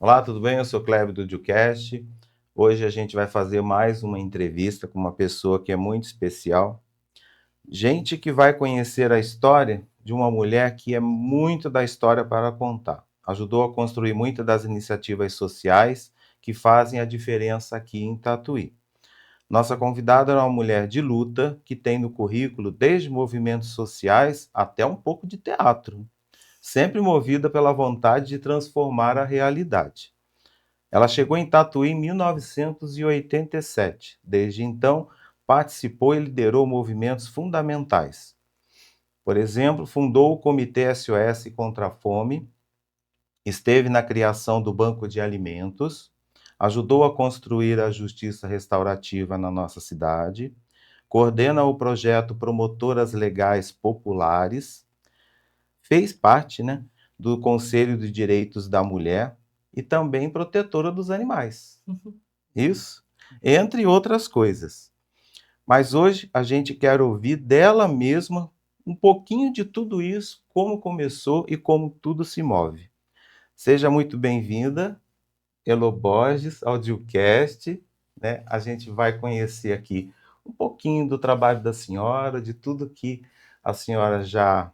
Olá, tudo bem? Eu sou Cléber do Jucast. Hoje a gente vai fazer mais uma entrevista com uma pessoa que é muito especial. Gente que vai conhecer a história de uma mulher que é muito da história para contar. Ajudou a construir muitas das iniciativas sociais que fazem a diferença aqui em Tatuí. Nossa convidada é uma mulher de luta que tem no currículo desde movimentos sociais até um pouco de teatro, sempre movida pela vontade de transformar a realidade. Ela chegou em Tatuí em 1987. Desde então, participou e liderou movimentos fundamentais. Por exemplo, fundou o Comitê SOS contra a Fome, esteve na criação do Banco de Alimentos, ajudou a construir a justiça restaurativa na nossa cidade, coordena o projeto Promotoras Legais Populares, fez parte, né, do Conselho de Direitos da Mulher e também protetora dos animais. Isso, entre outras coisas. Mas hoje a gente quer ouvir dela mesma um pouquinho de tudo isso, como começou e como tudo se move. Seja muito bem-vinda, Elo Borges, ao Dilcast, né? A gente vai conhecer aqui um pouquinho do trabalho da senhora, de tudo que a senhora já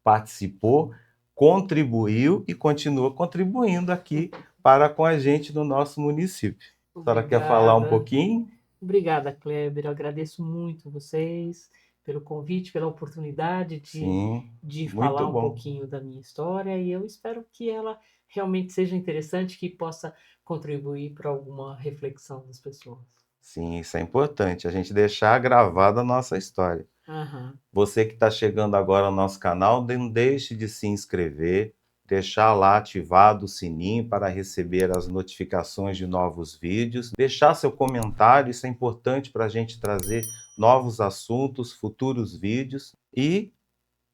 participou, contribuiu e continua contribuindo aqui para com a gente no nosso município. A senhora quer falar um Obrigada. pouquinho? Obrigada, Kleber. Eu agradeço muito vocês pelo convite, pela oportunidade Sim, de muito falar um bom. pouquinho da minha história e eu espero que ela realmente seja interessante, que possa contribuir para alguma reflexão das pessoas. Sim, isso é importante, a gente deixar gravada a nossa história. Aham. Você que está chegando agora ao nosso canal, não deixe de se inscrever, deixar lá ativado o sininho para receber as notificações de novos vídeos, deixar seu comentário, isso é importante para a gente trazer novos assuntos, futuros vídeos, e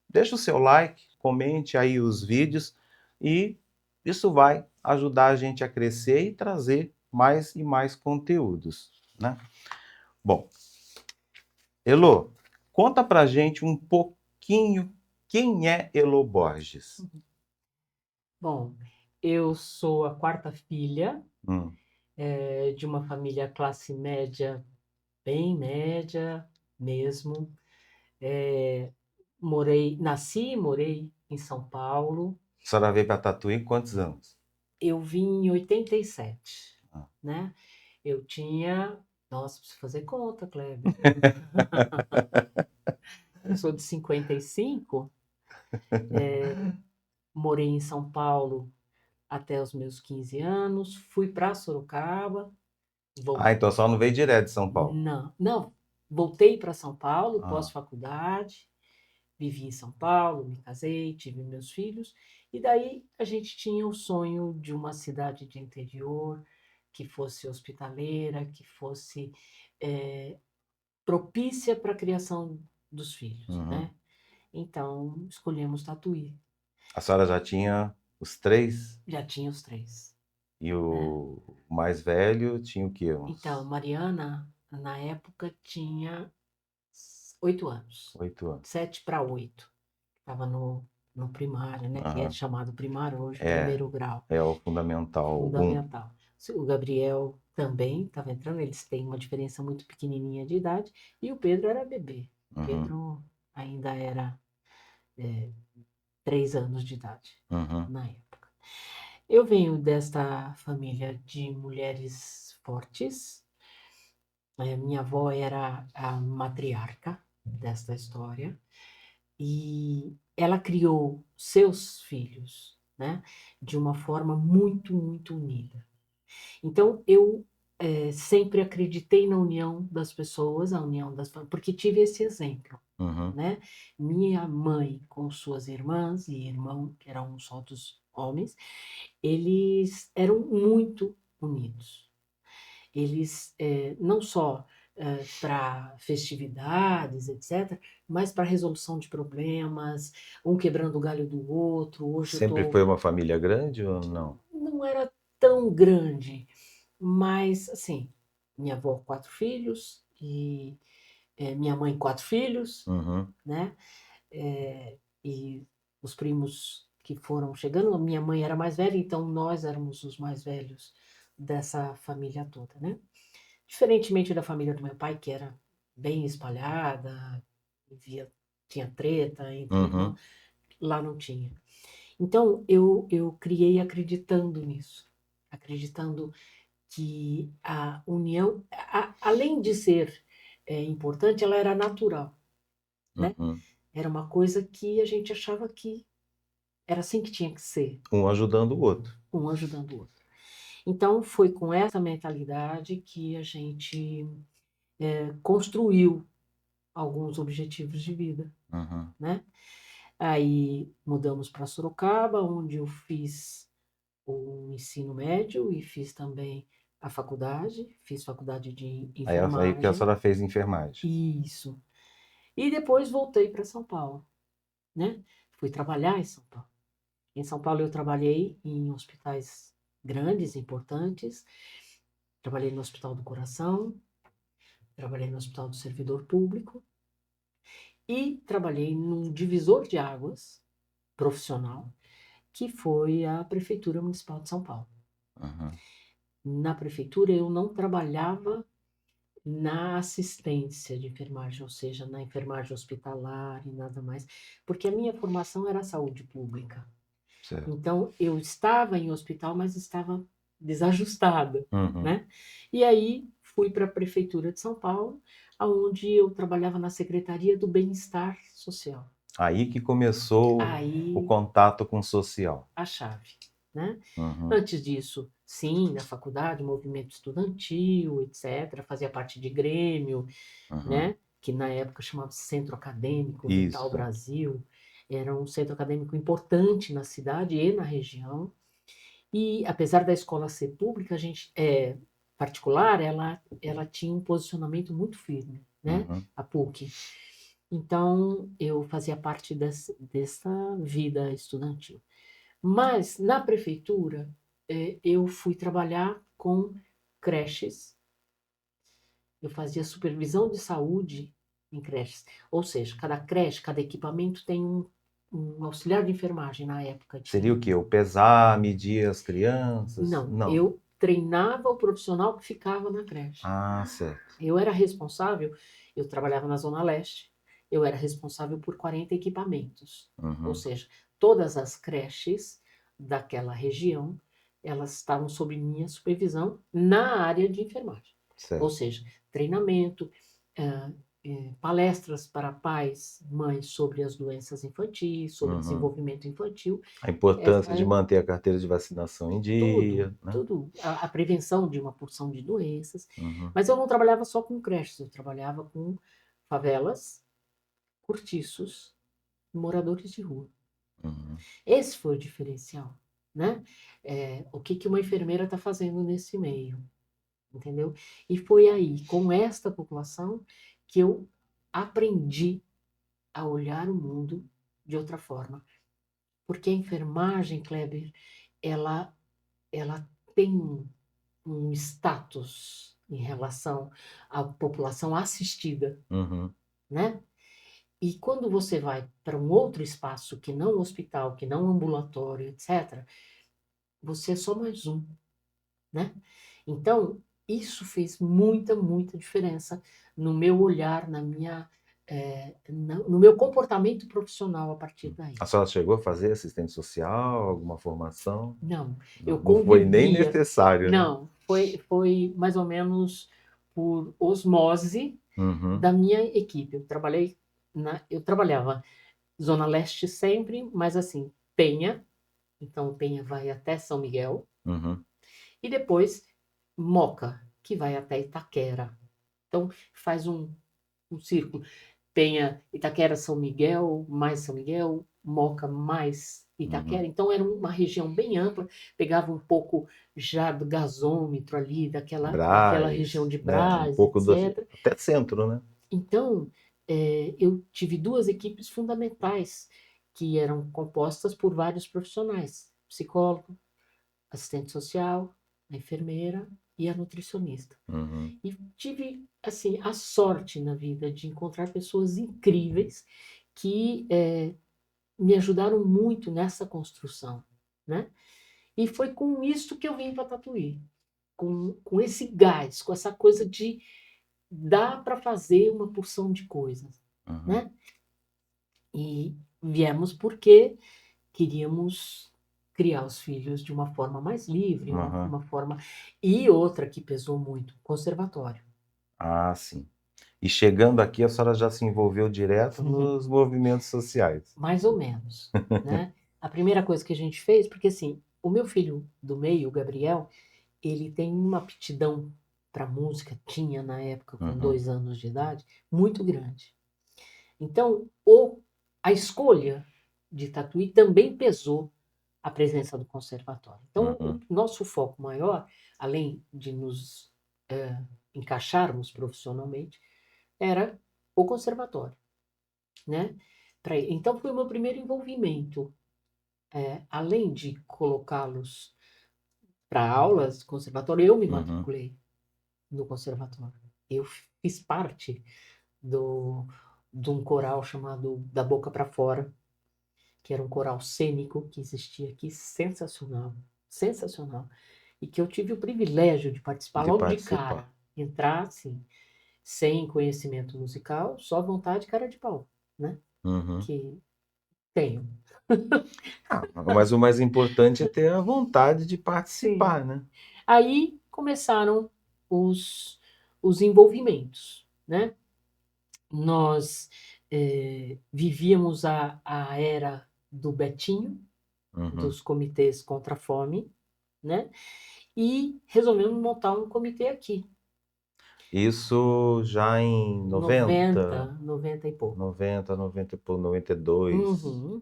deixa o seu like, comente aí os vídeos, e isso vai ajudar a gente a crescer e trazer mais e mais conteúdos, né? Bom, Elô, conta pra gente um pouquinho quem é Elô Borges. Bom, eu sou a quarta filha, Hum. de uma família classe média, bem média mesmo. É, nasci e morei em São Paulo. A senhora veio para Tatuí com quantos anos? Eu vim em 87, Ah. né? Eu tinha. Nossa, preciso fazer conta, Kleber. Eu sou de 55, morei em São Paulo até os meus 15 anos, fui para Sorocaba, Ah, vol... então só não veio direto de São Paulo. não, voltei para São Paulo Ah. pós-faculdade, vivi em São Paulo, me casei, tive meus filhos, e daí a gente tinha o sonho de uma cidade de interior que fosse hospitaleira, que fosse é, propícia para a criação dos filhos, Uhum. né? Então, escolhemos Tatuí. A senhora já tinha os três? Já tinha os três, E né? o mais velho tinha o quê? Então, Uns Mariana, na época, tinha 8 anos. 8 anos. 7 para 8. Estava no primário, né? Que é Aham. chamado primário hoje, É, primeiro grau, é o Fundamental um. fundamental. O Gabriel também estava entrando, eles têm uma diferença muito pequenininha de idade, e o Pedro era bebê. Uhum. Pedro ainda era é, 3 anos de idade Uhum. na época. Eu venho desta família de mulheres fortes. Minha avó era a matriarca desta história e ela criou seus filhos, né, de uma forma muito, muito unida. Então, eu sempre acreditei na união das pessoas, a união das famílias, porque tive esse exemplo, Uhum. né? Minha mãe com suas irmãs e irmão, que eram só dos homens, eles eram muito unidos. Eles não só para festividades, etc., mas para resolução de problemas, um quebrando o galho do outro. Hoje eu Sempre estou. foi uma família grande ou não? Não era tão grande, mas assim, minha avó, 4 filhos, e minha mãe, 4 filhos, Uhum. né? E os primos. que foram chegando. A minha mãe era mais velha, então nós éramos os mais velhos dessa família toda, né? Diferentemente da família do meu pai, que era bem espalhada, via, tinha treta entre irmãos, Uhum. lá não tinha. Então eu criei acreditando nisso, acreditando que a união, além de ser importante, ela era natural, né? Uhum. Era uma coisa que a gente achava que era assim que tinha que ser, Um ajudando o outro. um ajudando o outro. Então, foi com essa mentalidade que a gente construiu alguns objetivos de vida, Uhum. né? Aí mudamos para Sorocaba, onde eu fiz o ensino médio e fiz também a faculdade, fiz faculdade de Aí que a enfermagem, senhora fez enfermagem. isso. E depois voltei para São Paulo, né? Fui trabalhar em São Paulo. Em São Paulo eu trabalhei em hospitais grandes, importantes. Trabalhei no Hospital do Coração, trabalhei no Hospital do Servidor Público e trabalhei num divisor de águas profissional, que foi a Prefeitura Municipal de São Paulo. Uhum. Na prefeitura eu não trabalhava na assistência de enfermagem, ou seja, na enfermagem hospitalar e nada mais, porque a minha formação era saúde pública. Certo. Então, eu estava em hospital, mas estava desajustada, Uhum. né? E aí fui para a Prefeitura de São Paulo, onde eu trabalhava na Secretaria do Bem-Estar Social. Aí que começou o Aí contato com o social. a chave, né? Uhum. Antes disso, sim, na faculdade, movimento estudantil, etc., fazia parte de grêmio, Uhum. né? Que na época chamava Centro Acadêmico Vital Isso. Brasil. Era um centro acadêmico importante na cidade e na região. E apesar da escola ser pública, a gente particular, ela tinha um posicionamento muito firme, né? Uhum. A PUC. Então, eu fazia parte dessa vida estudantil. Mas, na prefeitura, eu fui trabalhar com creches, eu fazia supervisão de saúde em creches. Ou seja, cada creche, cada equipamento tem um auxiliar de enfermagem, na época Seria o tinha. quê? O pesar, medir as crianças? Não, Não. eu treinava o profissional que ficava na creche. Ah, certo. Eu era responsável, eu trabalhava na Zona Leste, eu era responsável por 40 equipamentos. Ou Uhum. seja, todas as creches daquela região, elas estavam sob minha supervisão na área de enfermagem. Ou Certo. seja, treinamento, ah, palestras para pais, mães sobre as doenças infantis, sobre Uhum. desenvolvimento infantil. A Essa importância de é manter a carteira de vacinação em tudo, dia, né? tudo, a prevenção de uma porção de doenças. Uhum. Mas eu não trabalhava só com creches, eu trabalhava com favelas, cortiços, moradores de rua. Uhum. Esse foi o diferencial, né? O que que uma enfermeira está fazendo nesse meio, entendeu? E foi aí, com esta população, que eu aprendi a olhar o mundo de outra forma. Porque a enfermagem, Kleber, ela, ela tem um status em relação à população assistida, Uhum. né? E quando você vai para um outro espaço que não hospital, que não ambulatório, etc., você é só mais um, né? Então, isso fez muita, muita diferença no meu olhar, no meu comportamento profissional a partir daí. A senhora chegou a fazer assistente social, alguma formação? Não, eu Não, não foi nem convivia, necessário, né? não, foi mais ou menos por osmose Uhum. da minha equipe. Eu trabalhava Zona Leste sempre, mas assim, Penha, então Penha vai até São Miguel, Uhum. e depois Moca, que vai até Itaquera. Então faz um círculo. Penha, Itaquera, São Miguel, mais São Miguel, Moca, mais Itaquera. Uhum. Então era uma região bem ampla, pegava um pouco já do gasômetro ali, daquela região Brás, de né? Um Brás, pouco do etc. até centro, né? Então, eu tive duas equipes fundamentais, que eram compostas por vários profissionais: psicólogo, assistente social, a enfermeira e a nutricionista. Uhum. E tive, assim, a sorte na vida de encontrar pessoas incríveis que me ajudaram muito nessa construção, né? E foi com isso que eu vim para Tatuí, com esse gás, com essa coisa de dá para fazer uma porção de coisas, Uhum, né? E viemos porque queríamos criar os filhos de uma forma mais livre, uhum. uma forma. E outra que pesou muito, conservatório. Ah, sim. E chegando aqui, a senhora já se envolveu direto nos movimentos sociais. Mais ou menos, né? A primeira coisa que a gente fez, porque assim, o meu filho do meio, o Gabriel, ele tem uma aptidão para música, tinha na época, com Uhum, 2 anos de idade, muito grande. Então, a escolha de Tatuí também pesou a presença do conservatório. Então, o uhum. nosso foco maior, além de nos encaixarmos profissionalmente, era o conservatório, né? Então, foi o meu primeiro envolvimento. Além de colocá-los para aulas de conservatório, eu me Uhum. matriculei no conservatório. Eu fiz parte de um coral chamado Da Boca para Fora, que era um coral cênico que existia aqui, sensacional, sensacional, e que eu tive o privilégio de participar De logo de participar. cara, entrar assim, sem conhecimento musical, só vontade e cara de pau, né? Uhum. Que tenho. Ah, mas o mais importante é ter a vontade de Sim. participar, né? Aí começaram os, os envolvimentos, né? Nós vivíamos a era do Betinho, Uhum. dos comitês contra a fome, né? E resolvemos montar um comitê aqui, Isso já em 90, 90, 90 e pouco. 90, 90 e pouco, 92. Uhum,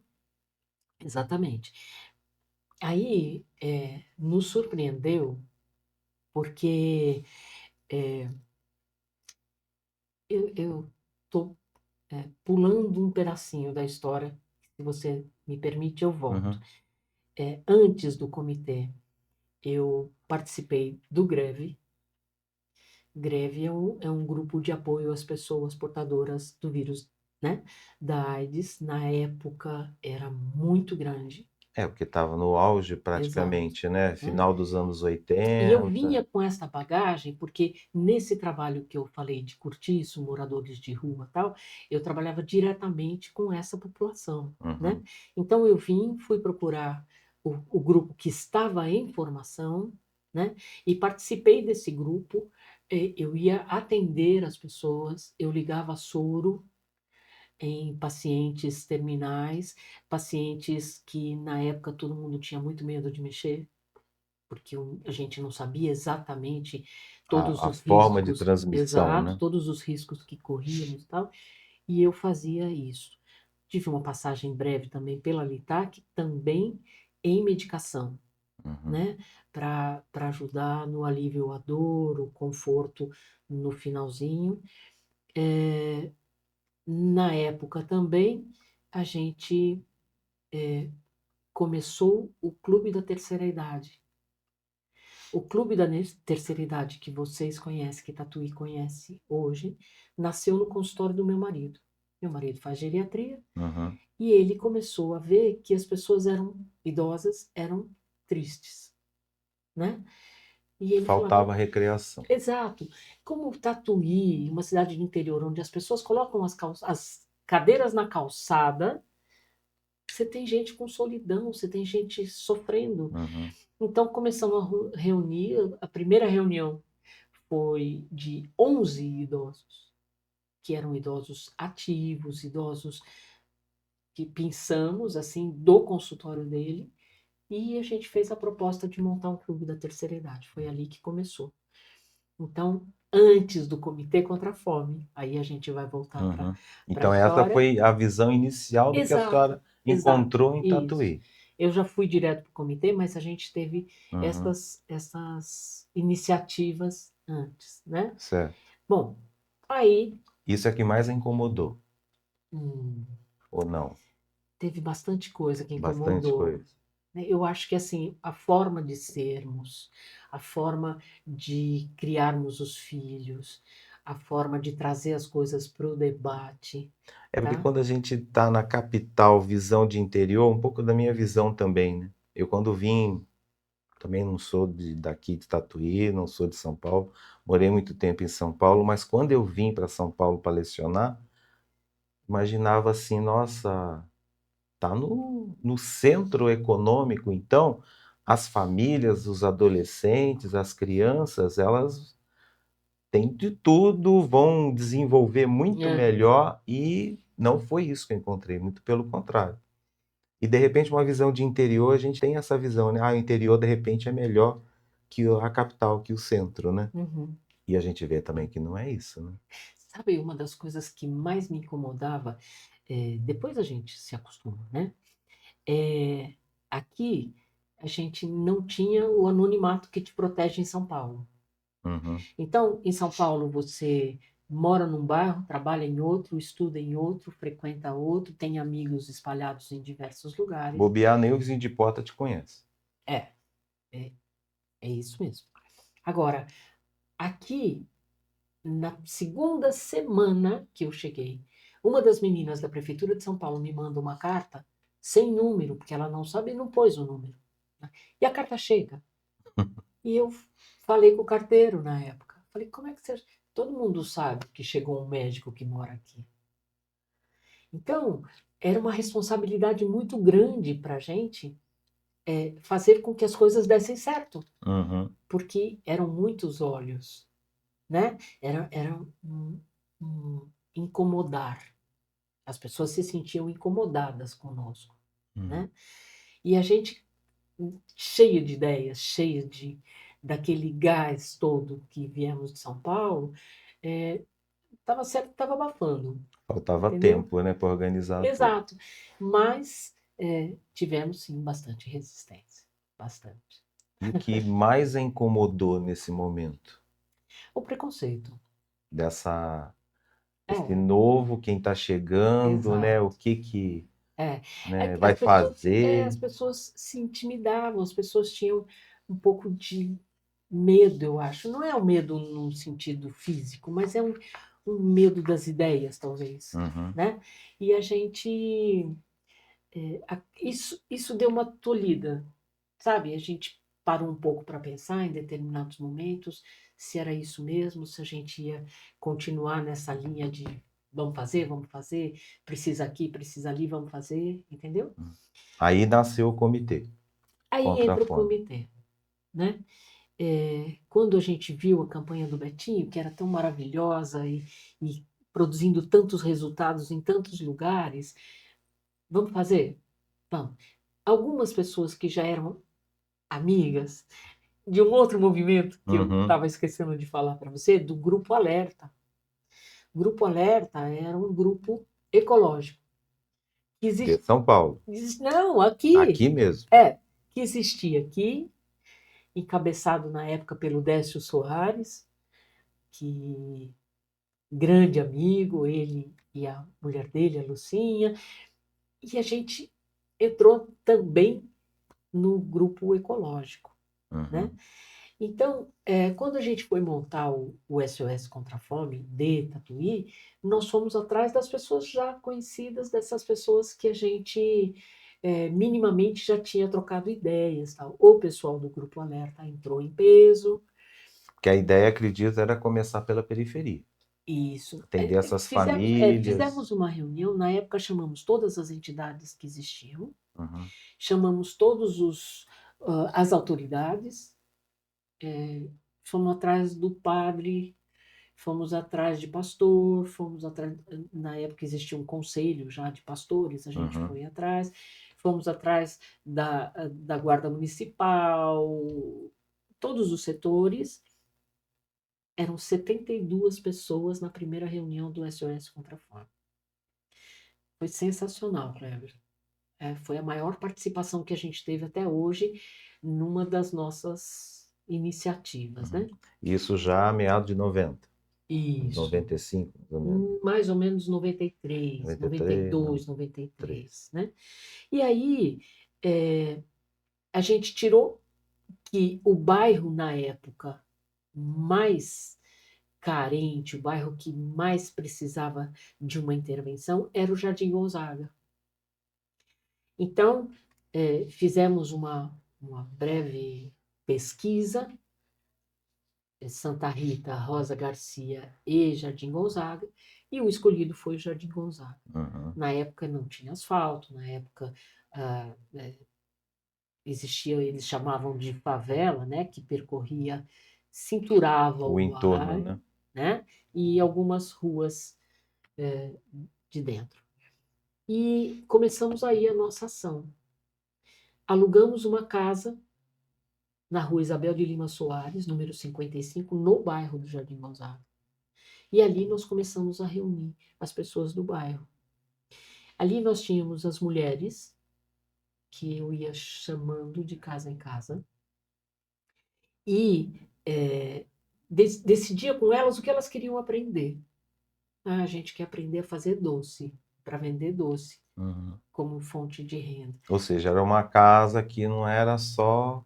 exatamente. Aí nos surpreendeu porque eu estou pulando um pedacinho da história, se você me permite, eu volto. Uhum. Antes do comitê, eu participei do Greve. Greve é um grupo de apoio às pessoas portadoras do vírus, né, da AIDS. Na época era muito grande, É, porque estava no auge exato, praticamente, né? né? Final dos anos E eu 80. vinha com essa bagagem, porque nesse trabalho que eu falei de cortiço, moradores de rua e tal, eu trabalhava diretamente com essa população, né? Uhum. Então eu fui procurar o grupo que estava em formação, né? E participei desse grupo. Eu ia atender as pessoas, eu ligava soro em pacientes terminais, pacientes que na época todo mundo tinha muito medo de mexer, porque a gente não sabia exatamente todos A os forma de riscos, transmissão, exato, né? todos os riscos que corríamos e tal, e eu fazia isso. Tive uma passagem breve também pela Litac, também em medicação, Uhum. né, para ajudar no alívio à dor, o conforto no finalzinho. Na época também, a gente começou o Clube da Terceira Idade. O Clube da Terceira Idade que vocês conhecem, que Tatuí conhece hoje, nasceu no consultório do meu marido. Meu marido faz geriatria Uhum. e ele começou a ver que as pessoas eram idosas, eram tristes, né? E ele falava, Faltava recreação. exato, como Tatuí, uma cidade do interior onde as pessoas colocam as cadeiras na calçada, você tem gente com solidão, você tem gente sofrendo. Uhum. Então começamos a reunir, a primeira reunião foi de 11 idosos, que eram idosos ativos, idosos que pensamos, assim, do consultório dele, e a gente fez a proposta de montar um clube da terceira idade. Foi ali que começou. Então, antes do Comitê contra a Fome, aí a gente vai voltar Uhum. para a Então essa história. foi a visão inicial do que a Exato, senhora exato, encontrou em isso. Tatuí. Eu já fui direto para o comitê, mas a gente teve Uhum. essas iniciativas antes, né? Certo. Bom, aí Isso é que mais a incomodou, hum, ou não? teve bastante coisa que Bastante incomodou, coisa. né? Eu acho que assim, a forma de sermos, a forma de criarmos os filhos, a forma de trazer as coisas para o debate, É porque tá? quando a gente está na capital, visão de interior, um pouco da minha visão também, né? Eu quando vim, também não sou daqui de Tatuí, não sou de São Paulo, morei muito tempo em São Paulo, mas quando eu vim para São Paulo para lecionar, imaginava assim, nossa, tá no centro econômico, então as famílias, os adolescentes, as crianças, elas têm de tudo, vão desenvolver muito Aham, melhor e não foi isso que eu encontrei, muito pelo contrário. E de repente uma visão de interior, a gente tem essa visão, né? Ah, o interior de repente é melhor que a capital, que o centro, né? uhum. E a gente vê também que não é isso, né? Sabe, uma das coisas que mais me incomodava, depois a gente se acostuma, né? É, aqui a gente não tinha o anonimato que te protege em São Paulo. Uhum. Então, em São Paulo, você mora num bairro, trabalha em outro, estuda em outro, frequenta outro, tem amigos espalhados em diversos lugares. Bobear, nem o vizinho de porta te conhece. É, é, é isso mesmo. Agora, aqui, na segunda semana que eu cheguei, uma das meninas da Prefeitura de São Paulo me manda uma carta sem número, porque ela não sabe e não pôs o número, né? E a carta chega. E eu falei com o carteiro na época. Falei, como é que você. Todo mundo sabe que chegou um médico que mora aqui. Então, era uma responsabilidade muito grande para a gente fazer com que as coisas dessem certo, Uhum. porque eram muitos olhos, né? Era um incomodar. As pessoas se sentiam incomodadas conosco, Uhum. né? E a gente, cheio de ideias, cheio daquele gás todo que viemos de São Paulo, estava certo que estava abafando, Faltava entendeu? tempo, né, para organizar tudo. Exato. Mas tivemos sim bastante resistência, bastante. E o que mais a incomodou nesse momento? O preconceito. Dessa, esse É, novo, quem está chegando, né? O exato. que, É, né, as vai pessoas, fazer? as pessoas se intimidavam, as pessoas tinham um pouco de medo, eu acho. Não é um medo no sentido físico, mas é um medo das ideias, talvez, Uhum. né? E a gente, isso deu uma tolhida, sabe? A gente parou um pouco para pensar em determinados momentos se era isso mesmo, se a gente ia continuar nessa linha de vamos fazer, precisa aqui, precisa ali, vamos fazer, entendeu? Aí nasceu o comitê Aí contra a entra o fome. comitê, né? Quando a gente viu a campanha do Betinho, que era tão maravilhosa e produzindo tantos resultados em tantos lugares, vamos fazer? Vamos. Algumas pessoas que já eram amigas de um outro movimento que eu Uhum. estava esquecendo de falar para você, do Grupo Alerta. O Grupo Alerta era um grupo ecológico. Que De São Paulo. não, aqui. Aqui mesmo. Que existia aqui, encabeçado na época pelo Décio Soares, que grande amigo, ele e a mulher dele, a Lucinha, e a gente entrou também no grupo ecológico, né? Uhum. Então, quando a gente foi montar o SOS contra a Fome de Tatuí, nós fomos atrás das pessoas já conhecidas, dessas pessoas que a gente minimamente já tinha trocado ideias. Tal. O pessoal do Grupo Alerta entrou em peso, Que a ideia, acredito, era começar pela periferia. isso. Atender essas famílias. Fizemos uma reunião, na época chamamos todas as entidades que existiam, Uhum. chamamos todos as autoridades, fomos atrás do padre, fomos atrás de pastor, fomos atrás, na época existia um conselho já de pastores, a gente Uhum. foi atrás, fomos atrás da guarda municipal, todos os setores. Eram 72 pessoas na primeira reunião do SOS contra a Fome. Foi sensacional, Kleber. Foi a maior participação que a gente teve até hoje numa das nossas iniciativas, Uhum. né? Isso já meados de 90, Isso. 95, mais ou menos. Mais ou menos 93, 93, 92, 93. 93, né? E aí, a gente tirou que o bairro, na época, mais carente, o bairro que mais precisava de uma intervenção era o Jardim Gonzaga. Então, fizemos uma breve pesquisa, Santa Rita, Rosa Garcia e Jardim Gonzaga, e o escolhido foi o Jardim Gonzaga. Uhum. Na época não tinha asfalto, na época existia, eles chamavam de favela, né, que percorria, cinturava O o entorno, bairro, né? né, e algumas ruas de dentro. E começamos aí a nossa ação. Alugamos uma casa na rua Isabel de Lima Soares, número 55, no bairro do Jardim Gonzaga. E ali nós começamos a reunir as pessoas do bairro. Ali nós tínhamos as mulheres, que eu ia chamando de casa em casa, e decidia com elas o que elas queriam aprender. Ah, a gente quer aprender a fazer doce, para vender doce, Uhum. como fonte de renda. Ou seja, era uma casa que não era só,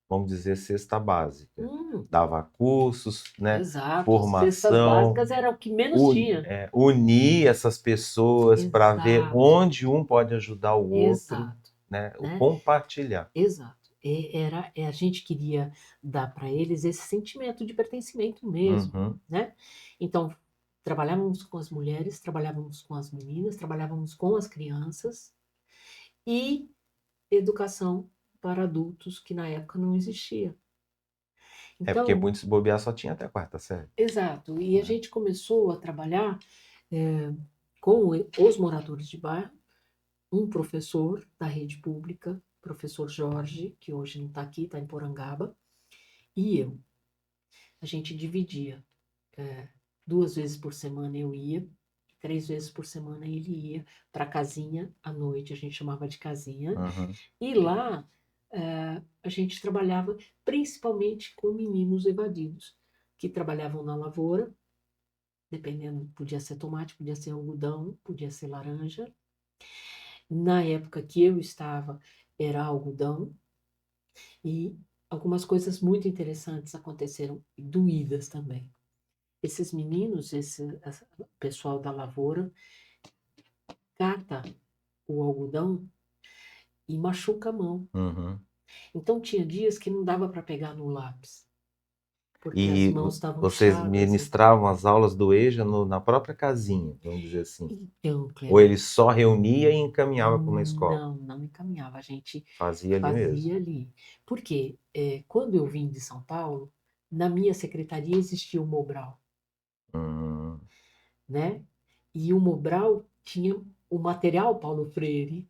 vamos dizer, cesta básica. Dava cursos, né? Exato, as cestas Formação, básicas era o que menos tinha. unir essas pessoas para ver Exato, onde um pode ajudar o outro, exato, né? O né? compartilhar. Exato. A gente queria dar para eles esse sentimento de pertencimento mesmo, Uhum. né? Então, trabalhávamos com as mulheres, trabalhávamos com as meninas, trabalhávamos com as crianças e educação para adultos, que na época não existia. É porque Então, muitos bobear só tinha até a quarta série. exato. E a Né? gente começou a trabalhar com os moradores de bairro, um professor da rede pública, professor Jorge, que hoje não está aqui, está em Porangaba, e eu. A gente dividia. 2 vezes por semana eu ia, 3 vezes por semana ele ia para a casinha à noite, a gente chamava de casinha, Uhum. e lá a gente trabalhava principalmente com meninos evadidos, que trabalhavam na lavoura, dependendo, podia ser tomate, podia ser algodão, podia ser laranja. Na época que eu estava, era algodão, e algumas coisas muito interessantes aconteceram, e doídas também. Esses meninos, esse pessoal da lavoura, cata o algodão e machuca a mão. Uhum. Então tinha dias que não dava para pegar no lápis, porque as E mãos estavam vocês inchadas. ministravam as aulas do EJA na própria casinha, vamos dizer assim. Então, Ou Kleber, ele só reunia e encaminhava para uma escola? não encaminhava, a gente Fazia ali mesmo. fazia ali. Porque quando eu vim de São Paulo, na minha secretaria existia o Mobral, Hum. né? E o Mobral tinha o material Paulo Freire,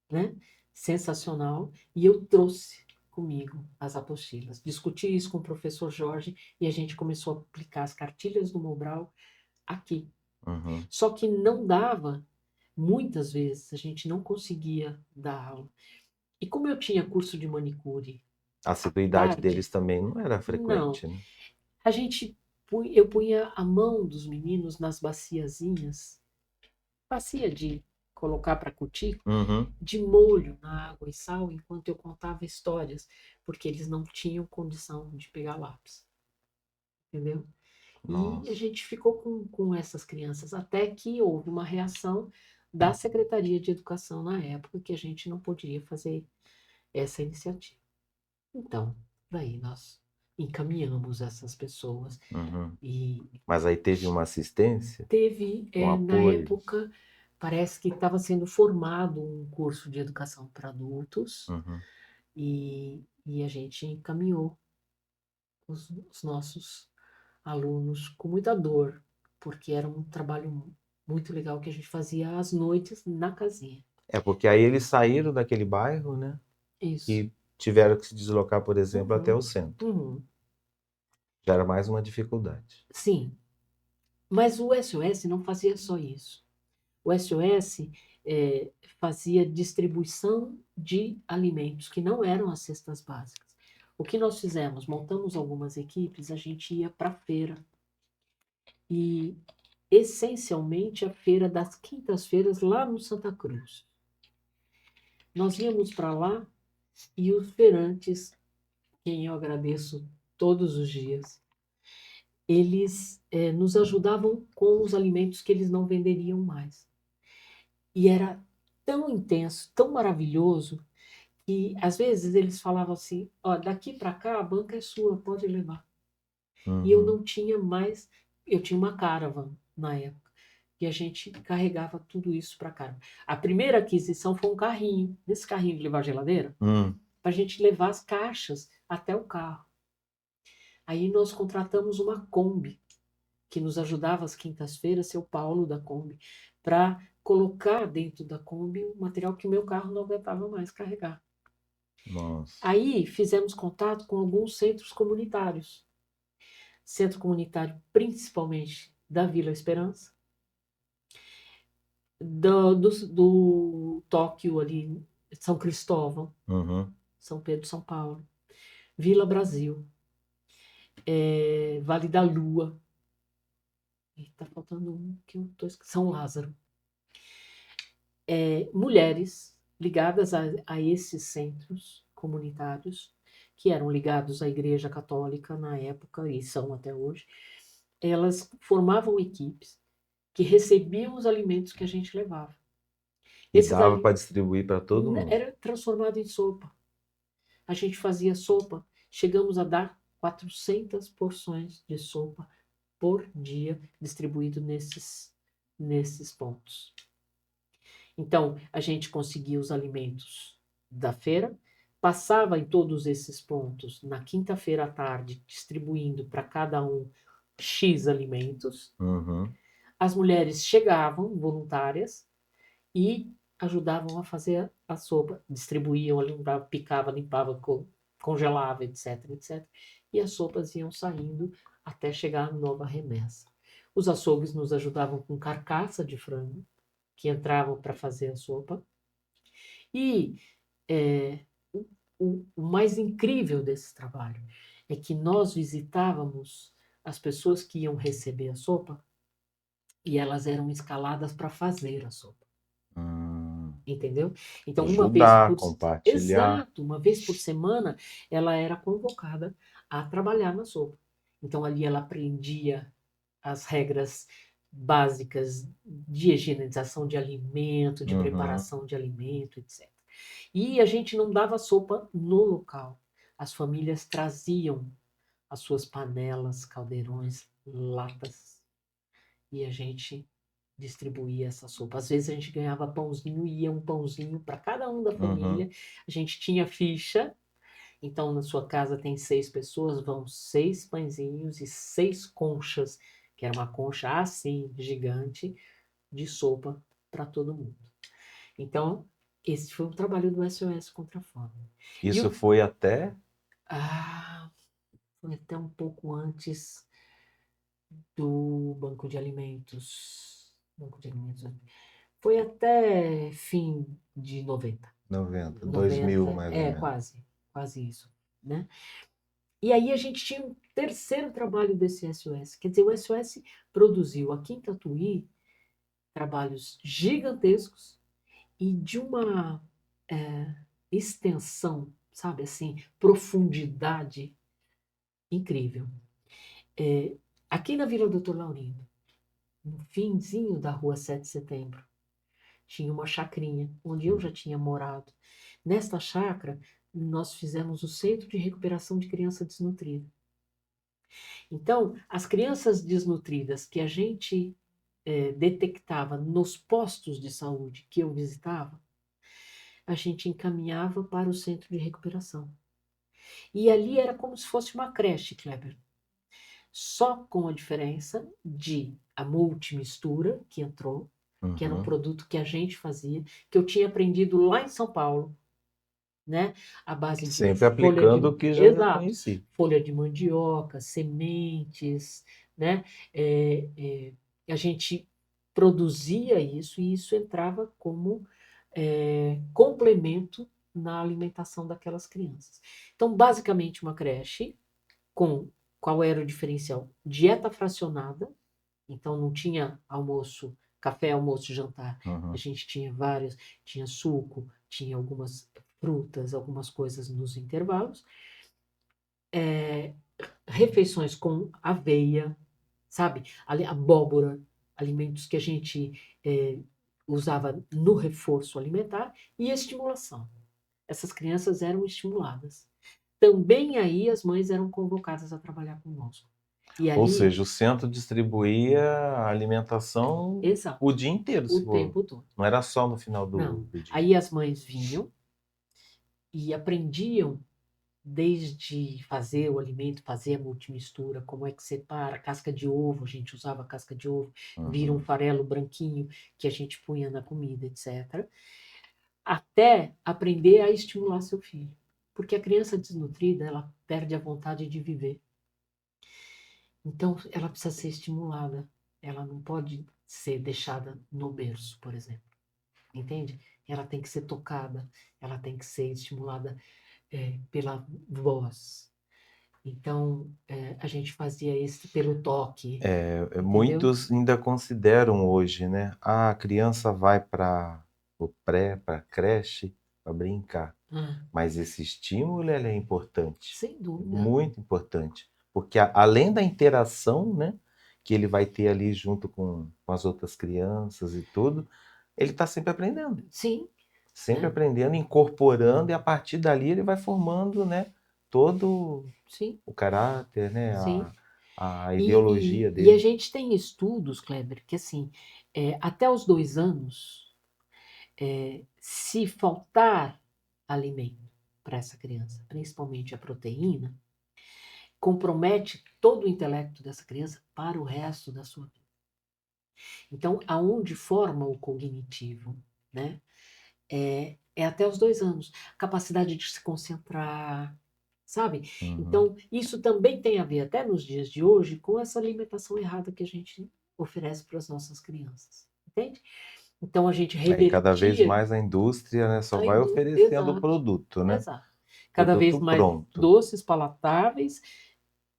né? Sensacional, e eu trouxe comigo as apostilas. Discuti isso com o professor Jorge e a gente começou a aplicar as cartilhas do Mobral aqui. Uhum. Só que não dava, muitas vezes a gente não conseguia dar aula. E como eu tinha curso de manicure A à assiduidade tarde, deles também não era não. frequente, né? A gente eu punha a mão dos meninos nas baciazinhas, bacia de colocar para cutícula, Uhum. de molho na água e sal enquanto eu contava histórias, porque eles não tinham condição de pegar lápis, entendeu? E a Nossa. gente ficou com essas crianças até que houve uma reação da Secretaria de Educação na época que a gente não podia fazer essa iniciativa. Então, daí nós encaminhamos essas pessoas Uhum. e Mas aí teve uma assistência, teve, um na apoio. época, parece que estava sendo formado um curso de educação para adultos, Uhum. e a gente encaminhou os nossos alunos com muita dor, porque era um trabalho muito legal que a gente fazia às noites na casinha. É porque aí eles saíram daquele bairro, né? Isso. E tiveram que se deslocar, por exemplo, até Uhum, o centro. uhum. Já era mais uma dificuldade. Sim, mas o SOS não fazia só isso. O SOS fazia distribuição de alimentos que não eram as cestas básicas. O que nós fizemos? Montamos algumas equipes, a gente ia para a feira. E, essencialmente, a feira das quintas-feiras lá no Santa Cruz. Nós íamos para lá e os feirantes, quem eu agradeço todos os dias, eles nos ajudavam com os alimentos que eles não venderiam mais. E era tão intenso, tão maravilhoso, que às vezes eles falavam assim: ó, daqui para cá a banca é sua, pode levar. E eu Uhum. não tinha mais, eu tinha uma caravan na época, e a gente carregava tudo isso para cá. A primeira aquisição foi um carrinho, nesse carrinho de levar geladeira, Hum. para a gente levar as caixas até o carro. Aí nós contratamos uma Kombi, que nos ajudava às quintas-feiras, seu Paulo da Kombi, para colocar dentro da Kombi o material que o meu carro não aguentava mais carregar. Nossa. Aí fizemos contato com alguns centros comunitários. Centro comunitário principalmente da Vila Esperança, do Tóquio ali, São Cristóvão, Uhum. São Pedro, São Paulo, Vila Brasil, Vale da Lua, está faltando um que eu estou esquecendo, São Lázaro. Mulheres ligadas a esses centros comunitários, que eram ligados à Igreja Católica na época, e são até hoje, elas formavam equipes que recebiam os alimentos que a gente levava. E Esses dava para alimentos distribuir para todo mundo. era transformado em sopa. A gente fazia sopa, chegamos a dar 400 porções de sopa por dia, distribuído nesses pontos. Então, a gente conseguia os alimentos da feira, passava em todos esses pontos na quinta-feira à tarde, distribuindo para cada um X alimentos. Uhum. As mulheres chegavam, voluntárias, e ajudavam a fazer a sopa, distribuíam, limpavam, picava, limpava, congelava, etc, etc. E as sopas iam saindo até chegar a nova remessa. Os açougues nos ajudavam com carcaça de frango, que entravam para fazer a sopa. E é, o mais incrível desse trabalho é que nós visitávamos as pessoas que iam receber a sopa e elas eram escaladas para fazer a sopa. Entendeu? Então, Ajudar, compartilhar. exato, uma vez por semana, ela era convocada a trabalhar na sopa. Então, ali ela aprendia as regras básicas de higienização de alimento, de Uhum. preparação de alimento, etc. E a gente não dava sopa no local. As famílias traziam as suas panelas, caldeirões, latas, e a gente distribuía essa sopa. Às vezes a gente ganhava pãozinho e ia um pãozinho para cada um da Uhum. família. A gente tinha ficha. Então, na sua casa tem 6 pessoas, vão 6 pãezinhos e 6 conchas, que era uma concha assim, gigante, de sopa para todo mundo. Então, esse foi o trabalho do SOS contra a Fome. E Isso o, foi até foi até um pouco antes do Banco de Alimentos. Banco de Alimentos. Foi até fim de 90. 90, 2000 90, mais ou menos. quase isso, né? E aí a gente tinha um terceiro trabalho desse SOS. Quer dizer, o SOS produziu aqui em Tatuí trabalhos gigantescos e de uma extensão, sabe assim, profundidade incrível. Aqui na Vila Doutor Laurindo, no finzinho da rua 7 de setembro, tinha uma chacrinha onde eu já tinha morado. Nesta chácara, nós fizemos o Centro de Recuperação de Criança Desnutrida. Então, as crianças desnutridas que a gente detectava nos postos de saúde que eu visitava, a gente encaminhava para o centro de recuperação. E ali era como se fosse uma creche, Kleber. Só com a diferença de a multimistura que entrou, que era um Uhum. produto que a gente fazia, que eu tinha aprendido lá em São Paulo, né? A base de Sempre folha aplicando o de, que já exato, conheci. folha de mandioca, sementes, né? A gente produzia isso e isso entrava como complemento na alimentação daquelas crianças. Então, basicamente, uma creche com qual era o diferencial? Dieta fracionada, então não tinha almoço, café, almoço e jantar. A Uhum. gente tinha vários, tinha suco, tinha algumas frutas, algumas coisas nos intervalos. refeições com aveia, sabe? Abóbora, alimentos que a gente usava no reforço alimentar e estimulação. Essas crianças eram estimuladas. Também aí as mães eram convocadas a trabalhar conosco. E Ou ali, seja, o centro distribuía a alimentação exato, o dia inteiro, o se for. tempo todo. Não era só no final Não. do dia. Aí as mães vinham e aprendiam desde fazer o alimento, fazer a multimistura, como é que separa, casca de ovo, a gente usava casca de ovo, vira um Uhum. farelo branquinho que a gente punha na comida, etc. Até aprender a estimular seu filho. Porque a criança desnutrida, ela perde a vontade de viver. Então, ela precisa ser estimulada. Ela não pode ser deixada no berço, por exemplo. Entende? Ela tem que ser tocada, ela tem que ser estimulada pela voz. Então, a gente fazia isso pelo toque, entendeu? Muitos ainda consideram hoje, né? Ah, a criança vai para o pré, para a creche, para brincar. Ah, Mas esse estímulo ele é importante, sem dúvida. muito importante, porque além da interação, né, que ele vai ter ali junto com as outras crianças e tudo, ele está Sim, sempre né? aprendendo, incorporando e a partir dali ele vai formando, né, todo Sim, o caráter, né, sim. a ideologia E a dele. gente tem estudos, Kleber, que assim, até os 2 anos, se faltar alimento para essa criança, principalmente a proteína, compromete todo o intelecto dessa criança para o resto da sua vida. Então, aonde forma o cognitivo, né? É até os 2 anos. Capacidade de se concentrar, sabe? Uhum. Então, isso também tem a ver, até nos dias de hoje, com essa alimentação errada que a gente oferece para as nossas crianças. Entende? Então, a gente Aí cada vez revertia mais a indústria, né, só a vai indústria. oferecendo o Exato, produto, né? exato. Cada vez Produto mais pronto, doces, palatáveis,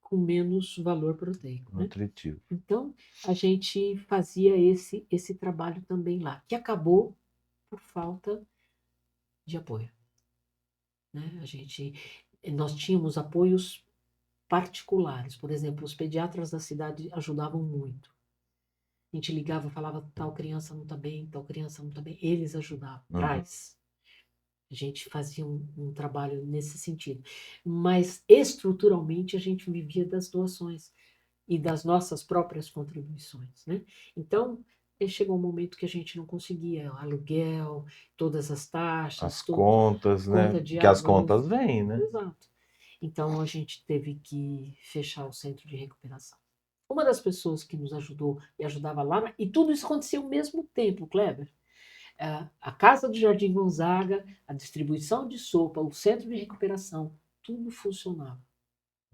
com menos valor proteico, né? nutritivo. Então, a gente fazia esse trabalho também lá, que acabou por falta de apoio. Né? Nós tínhamos apoios particulares, por exemplo, os pediatras da cidade ajudavam muito. A gente ligava e falava, tal criança não está bem, tal criança não está bem. Eles ajudavam, Uhum. traz. A gente fazia um trabalho nesse sentido. Mas, estruturalmente, a gente vivia das doações e das nossas próprias contribuições. Né? Então, chegou um momento que a gente não conseguia aluguel, todas as taxas, As contas, né? conta de Porque as água, luz. contas vêm, né? Exato. Então, a gente teve que fechar o centro de recuperação. Uma das pessoas que nos ajudou e ajudava lá, e tudo isso acontecia ao mesmo tempo, Kleber. A Casa do Jardim Gonzaga, a distribuição de sopa, o centro de recuperação, tudo funcionava.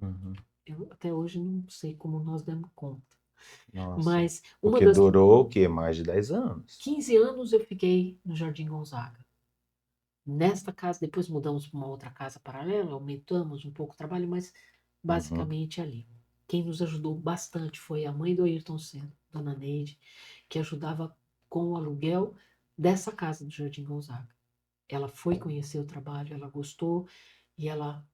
Uhum. Eu até hoje não sei como nós demos conta. Nossa. Mas uma Porque das durou o quê? Mais de 10 anos. 15 anos eu fiquei no Jardim Gonzaga. Nesta casa, depois mudamos para uma outra casa paralela, aumentamos um pouco o trabalho, mas Uhum. basicamente ali. Quem nos ajudou bastante foi a mãe do Ayrton Senna, Dona Neide, que ajudava com o aluguel dessa casa do Jardim Gonzaga. Ela foi conhecer o trabalho, ela gostou e ela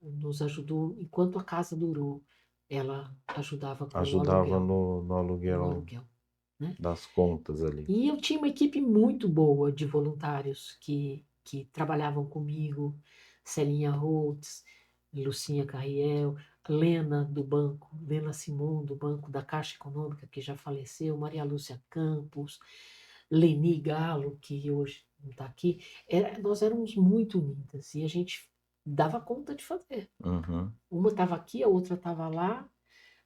nos ajudou enquanto a casa durou. Ela ajudava com o Ajudava aluguel, no no aluguel aluguel, né? das contas ali. E eu tinha uma equipe muito boa de voluntários que trabalhavam comigo, Celinha Holtz, Lucinha Carriel, Lena do banco, Lena Simon do banco da Caixa Econômica, que já faleceu, Maria Lúcia Campos, Leni Galo, que hoje não está aqui. Nós éramos muito unidas e a gente dava conta de fazer. Uhum. Uma estava aqui, a outra estava lá,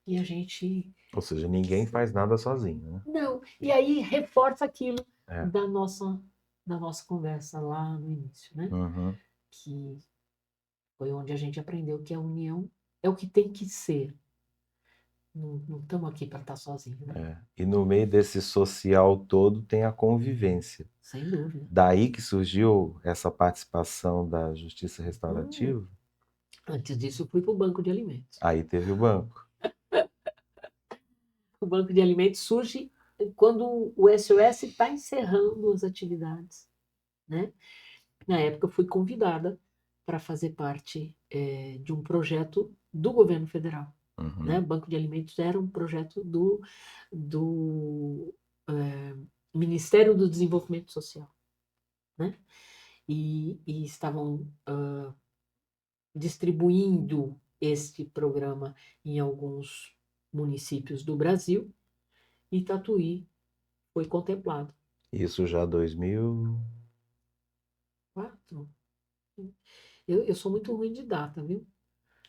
e a gente Ou seja, ninguém faz nada sozinho, né? não. E aí reforça aquilo É. da nossa conversa lá no início, né? Uhum. Que foi onde a gente aprendeu que a união é o que tem que ser. Não estamos aqui para estar sozinhos, né? É. E no meio desse social todo tem a convivência. Sem dúvida. Daí que surgiu essa participação da Justiça Hum, Restaurativa. Antes disso, eu fui para o banco de alimentos. Aí teve o banco. O banco de alimentos surge quando o SOS está encerrando as atividades, né? Na época, eu fui convidada para fazer parte de um projeto do governo federal, né? Uhum. O Banco de Alimentos era um projeto do Ministério do Desenvolvimento Social, né? E estavam distribuindo este programa em alguns municípios do Brasil e Tatuí foi contemplado. Isso já 2000. Quatro? Eu sou muito ruim de data, viu?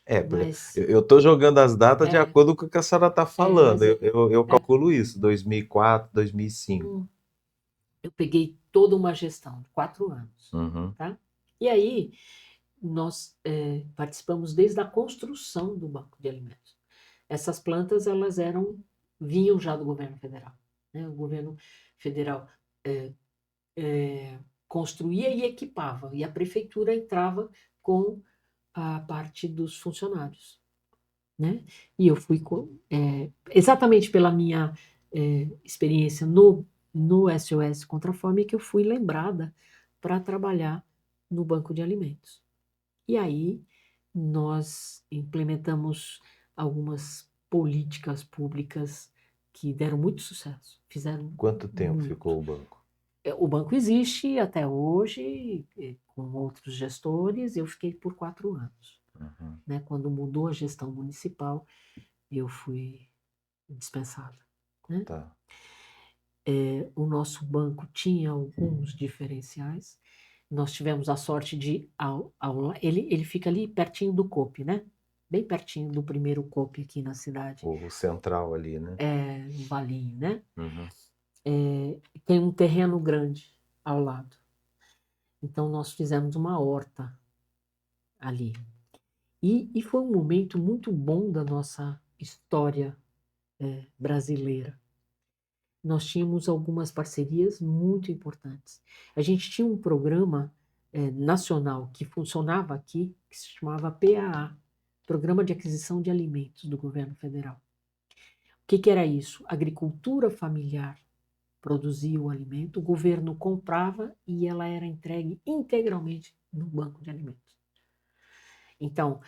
É, Mas, eu tô jogando as datas de é, acordo com o que a senhora tá falando. mas Eu calculo isso, 2004, 2005. hum, eu peguei toda uma gestão, 4 anos, Uhum. tá? E aí, nós participamos desde a construção do Banco de Alimentos. Essas plantas, elas vinham já do governo federal, né? O governo federal construía e equipava, e a prefeitura entrava com a parte dos funcionários, né? E eu fui exatamente pela minha experiência no SOS Contra a Fome que eu fui lembrada para trabalhar no Banco de Alimentos. E aí nós implementamos algumas políticas públicas que deram muito sucesso, fizeram Quanto tempo muito. ficou o banco? O banco existe até hoje, com outros gestores, eu fiquei por 4 anos. Uhum. Né? Quando mudou a gestão municipal, eu fui dispensada. Né? Tá. O nosso banco tinha alguns diferenciais. Nós tivemos a sorte de ele fica ali pertinho do COP, né? Bem pertinho do primeiro COP aqui na cidade, O central ali, né? no Valinho, né? Uhum. Tem um terreno grande ao lado. Então nós fizemos uma horta ali. E foi um momento muito bom da nossa história brasileira. Nós tínhamos algumas parcerias muito importantes. A gente tinha um programa nacional que funcionava aqui, que se chamava PAA, Programa de Aquisição de Alimentos do Governo Federal. O que era isso? Agricultura familiar produzia o alimento, o governo comprava e ela era entregue integralmente no banco de alimentos. Então,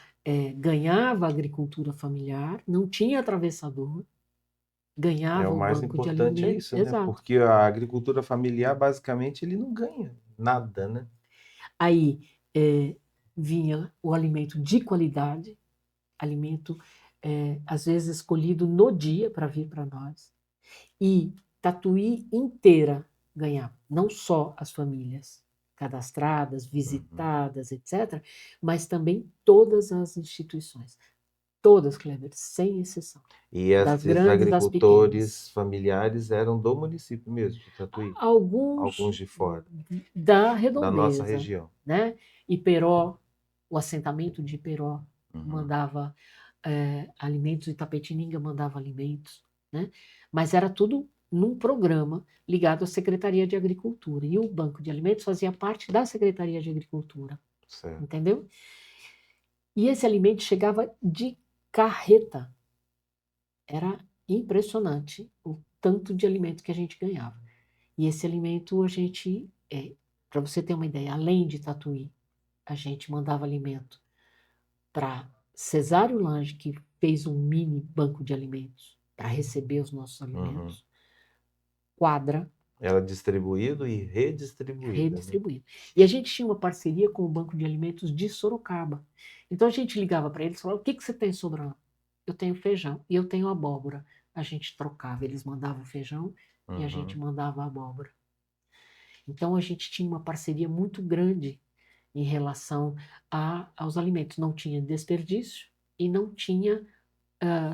ganhava a agricultura familiar, não tinha atravessador, É, ganhava o o mais banco de importante é alimentos, isso, né? exato. Porque a agricultura familiar, basicamente, ele não ganha nada, né? Aí vinha o alimento de qualidade, alimento às vezes escolhido no dia para vir para nós. E Tatuí inteira ganhava, não só as famílias cadastradas, Uhum. visitadas, etc., mas também todas as instituições. Todas, Kleber, sem exceção. E Das esses grandes às pequenas. agricultores familiares eram do município mesmo, de Tatuí, Alguns alguns de fora, da da nossa redondeza, região. né? Iperó, o assentamento de Iperó Uhum. mandava alimentos, Itapetininga mandava alimentos, né? Mas era tudo num programa ligado à Secretaria de Agricultura. E o Banco de Alimentos fazia parte da Secretaria de Agricultura, Certo. entendeu? E esse alimento chegava de carreta. Era impressionante o tanto de alimento que a gente ganhava. E esse alimento a gente, para você ter uma ideia, além de Tatuí, a gente mandava alimento para Cesário Lange, que fez um mini banco de alimentos para receber os nossos Uhum. alimentos, Quadra, Era distribuído e redistribuído, né? redistribuído. E a gente tinha uma parceria com o Banco de Alimentos de Sorocaba. Então a gente ligava para eles e falava: o que você tem sobrando? Eu tenho feijão e eu tenho abóbora. A gente trocava, eles mandavam feijão e a gente Uhum. mandava abóbora. Então a gente tinha uma parceria muito grande em relação aos alimentos. Não tinha desperdício e não tinha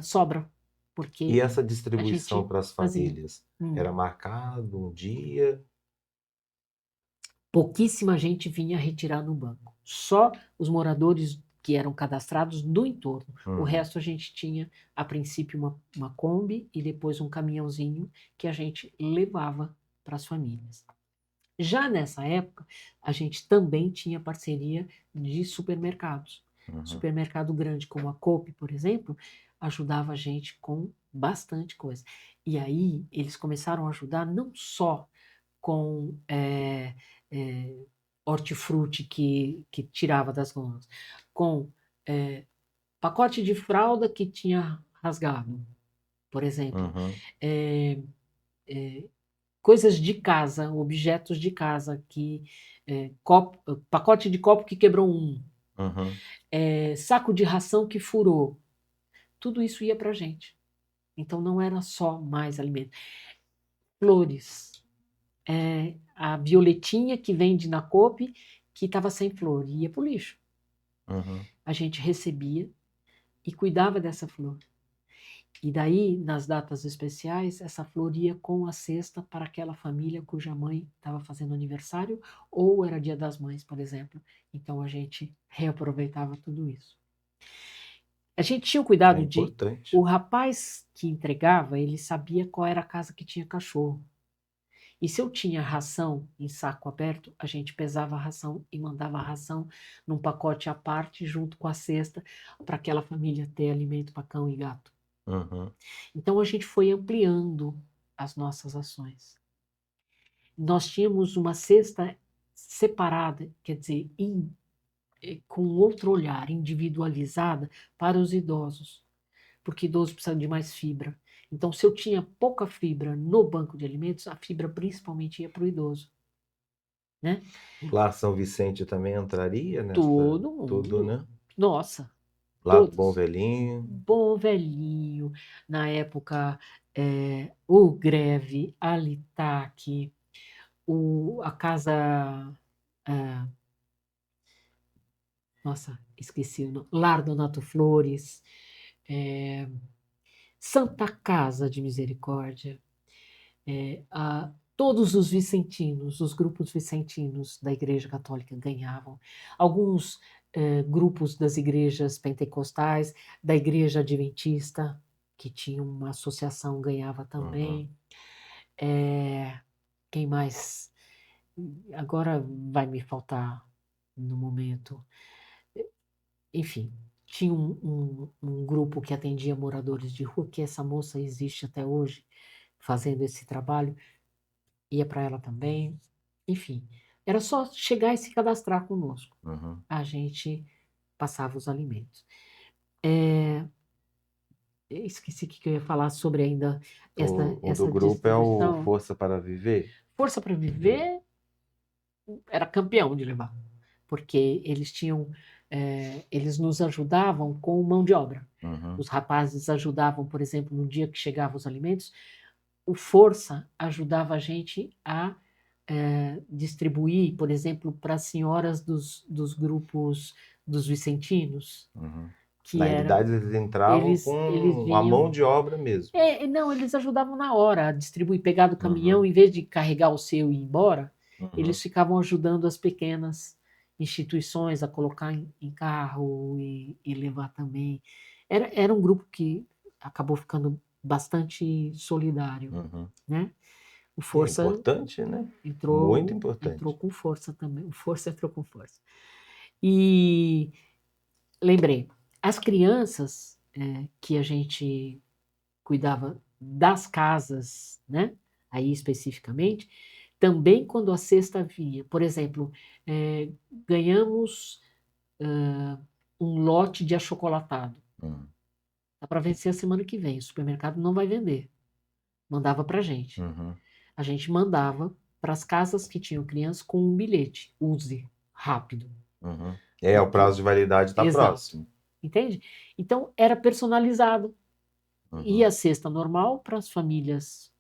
sobra, E porque essa a distribuição gente para as fazia. famílias Hum. era marcado um dia? Pouquíssima gente vinha retirar no banco. Só os moradores que eram cadastrados do entorno. O Uhum. resto a gente tinha, a princípio, uma Kombi e depois um caminhãozinho que a gente levava para as famílias. Já nessa época, a gente também tinha parceria de supermercados. Uhum. Supermercado grande como a Coop, por exemplo, ajudava a gente com bastante coisa. E aí eles começaram a ajudar não só com hortifruti que tirava das gôndolas, com pacote de fralda que tinha rasgado, por exemplo. Uhum. É, coisas de casa, objetos de casa, pacote de copo que quebrou um, Uhum. saco de ração que furou. Tudo isso ia para a gente. Então não era só mais alimento. Flores. A violetinha que vende na Coop, que estava sem flor, ia para o lixo. Uhum. A gente recebia e cuidava dessa flor. E daí, nas datas especiais, essa flor ia com a cesta para aquela família cuja mãe estava fazendo aniversário, ou era Dia das Mães, por exemplo. Então a gente reaproveitava tudo isso. A gente tinha o É cuidado de. importante. O rapaz que entregava, ele sabia qual era a casa que tinha cachorro. E se eu tinha ração em saco aberto, a gente pesava a ração e mandava a ração num pacote à parte, junto com a cesta, para aquela família ter alimento para cão e gato. Uhum. Então a gente foi ampliando as nossas ações. Nós tínhamos uma cesta separada, quer dizer, com outro olhar, individualizada para os idosos, porque idoso precisa de mais fibra. Então, se eu tinha pouca fibra no banco de alimentos, a fibra principalmente ia para o idoso, né? Lá São Vicente também entraria nessa Todo tudo, mundo, né? nossa, Lá do Bom todos. Velhinho. Bom Velhinho, na época, o Greve, a Litac, a casa. ah, nossa, esqueci o nome. Lar Donato Flores, Santa Casa de Misericórdia, todos os vicentinos, os grupos vicentinos da Igreja Católica ganhavam. Alguns grupos das igrejas pentecostais, da Igreja Adventista, que tinha uma associação, ganhava Uhum. também. Quem mais? Agora vai me faltar no momento. Enfim, tinha um grupo que atendia moradores de rua, que essa moça existe até hoje, fazendo esse trabalho, ia para ela também. Enfim, era só chegar e se cadastrar conosco. Uhum. A gente passava os alimentos. Eu esqueci o que eu ia falar sobre ainda O do essa grupo é o distribuição. Força para Viver? Força para Viver era campeão de levar, porque eles nos ajudavam com mão de obra. Uhum. Os rapazes ajudavam, por exemplo, no dia que chegavam os alimentos, o Força ajudava a gente a distribuir, por exemplo, para as senhoras dos grupos dos vicentinos, Uhum. que Na era, realidade, eles entravam eles com a mão vinham. de obra mesmo. Não, eles ajudavam na hora a distribuir, pegar do caminhão, Uhum. em vez de carregar o seu e ir embora, Uhum. eles ficavam ajudando as pequenas instituições a colocar em carro e levar também. Era um grupo que acabou ficando bastante solidário, Uhum. né? O É Força importante, né? Muito entrou importante. com força também. O Força entrou com força. E lembrei, as crianças que a gente cuidava das casas, né? Aí especificamente, também quando a cesta vinha, por exemplo, ganhamos um lote de achocolatado. Uhum. Dá para vencer a semana que vem. O supermercado não vai vender. Mandava para a gente. Uhum. A gente mandava para as casas que tinham crianças com um bilhete. Use rápido. Uhum. O Porque, prazo de validade está exato. próximo. Entende? Então, era personalizado. E Uhum. a cesta normal para as famílias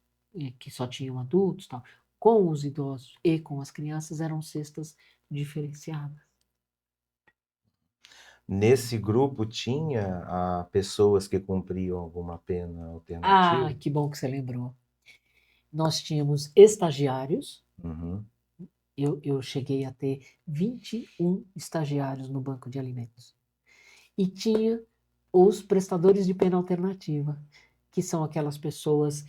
que só tinham adultos, tal. Com os idosos e com as crianças eram cestas diferenciadas. Nesse grupo tinha pessoas que cumpriam alguma pena Ah, alternativa? que bom que você lembrou. Nós tínhamos estagiários, Uhum. eu cheguei a ter 21 estagiários no banco de alimentos. E tinha os prestadores de pena alternativa, que são aquelas pessoas.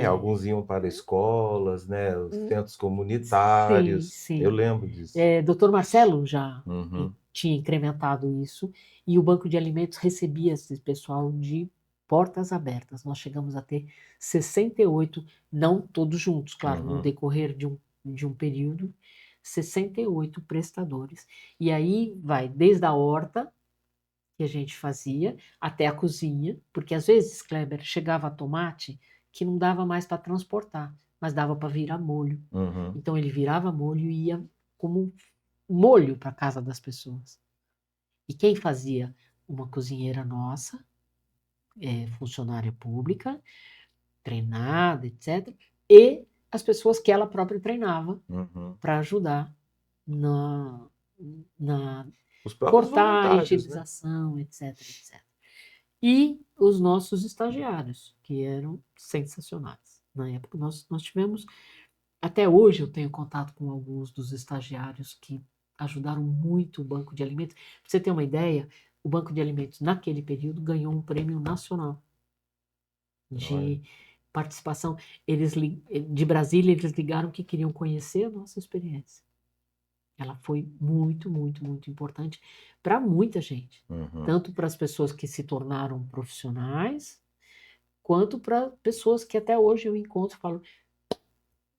Alguns iam para escolas, né? Os centros Sim, comunitários. Eu sim. lembro disso. Dr. Marcelo já Uhum. tinha incrementado isso, e o banco de alimentos recebia esse pessoal de portas abertas. Nós chegamos a ter 68, não todos juntos, claro, no Uhum. decorrer de um período, 68 prestadores. E aí vai desde a horta, que a gente fazia até a cozinha, porque às vezes, Kleber, chegava tomate que não dava mais para transportar, mas dava para virar molho. Uhum. Então ele virava molho e ia como molho para casa das pessoas. E quem fazia? Uma cozinheira nossa, funcionária pública, treinada, etc. E as pessoas que ela própria treinava Uhum. para ajudar na, na Os próprios cortar a voluntários, né? higienização, etc, etc. E os nossos estagiários, que eram sensacionais. Na época, nós tivemos, até hoje eu tenho contato com alguns dos estagiários que ajudaram muito o Banco de Alimentos. Para você ter uma ideia, o Banco de Alimentos, naquele período, ganhou um prêmio nacional Olha. de participação. De Brasília, eles ligaram que queriam conhecer a nossa experiência. Ela foi muito, muito, muito importante para muita gente, Uhum. tanto para as pessoas que se tornaram profissionais, quanto para pessoas que até hoje eu encontro e falo,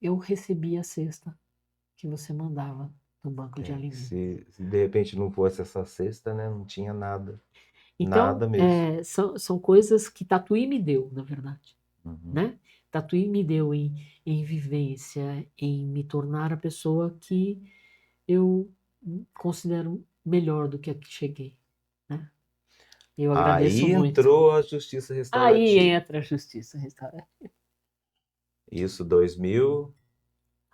eu recebi a cesta que você mandava do banco de alimentos. Se de repente não fosse essa cesta, né? Não tinha nada. Então, Nada mesmo. são coisas que Tatuí me deu, na verdade, Uhum. né? Tatuí me deu em vivência, em me tornar a pessoa que eu considero melhor do que a que cheguei, né? Eu agradeço Aí muito. entrou a justiça Aí restaurativa. entra a justiça restaurativa. Isso 2007,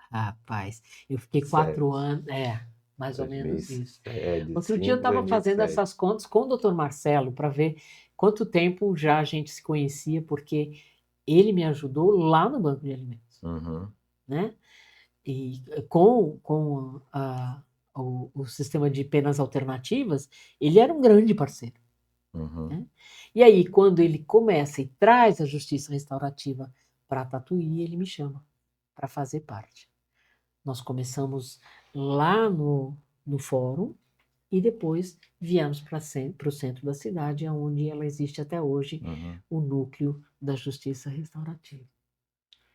Rapaz, eu fiquei 4 anos, mais ou menos isso. de Outro dia eu 5 estava fazendo 2007. essas contas com o doutor Marcelo para ver quanto tempo já a gente se conhecia, porque ele me ajudou lá no Banco de Alimentos, Uhum. né? E com o sistema de penas alternativas, ele era um grande parceiro, Uhum. né? E aí, quando ele começa e traz a justiça restaurativa para Tatuí, ele me chama para fazer parte. Nós começamos lá no fórum e depois viemos para o centro da cidade, onde ela existe até hoje, Uhum. o núcleo da justiça restaurativa.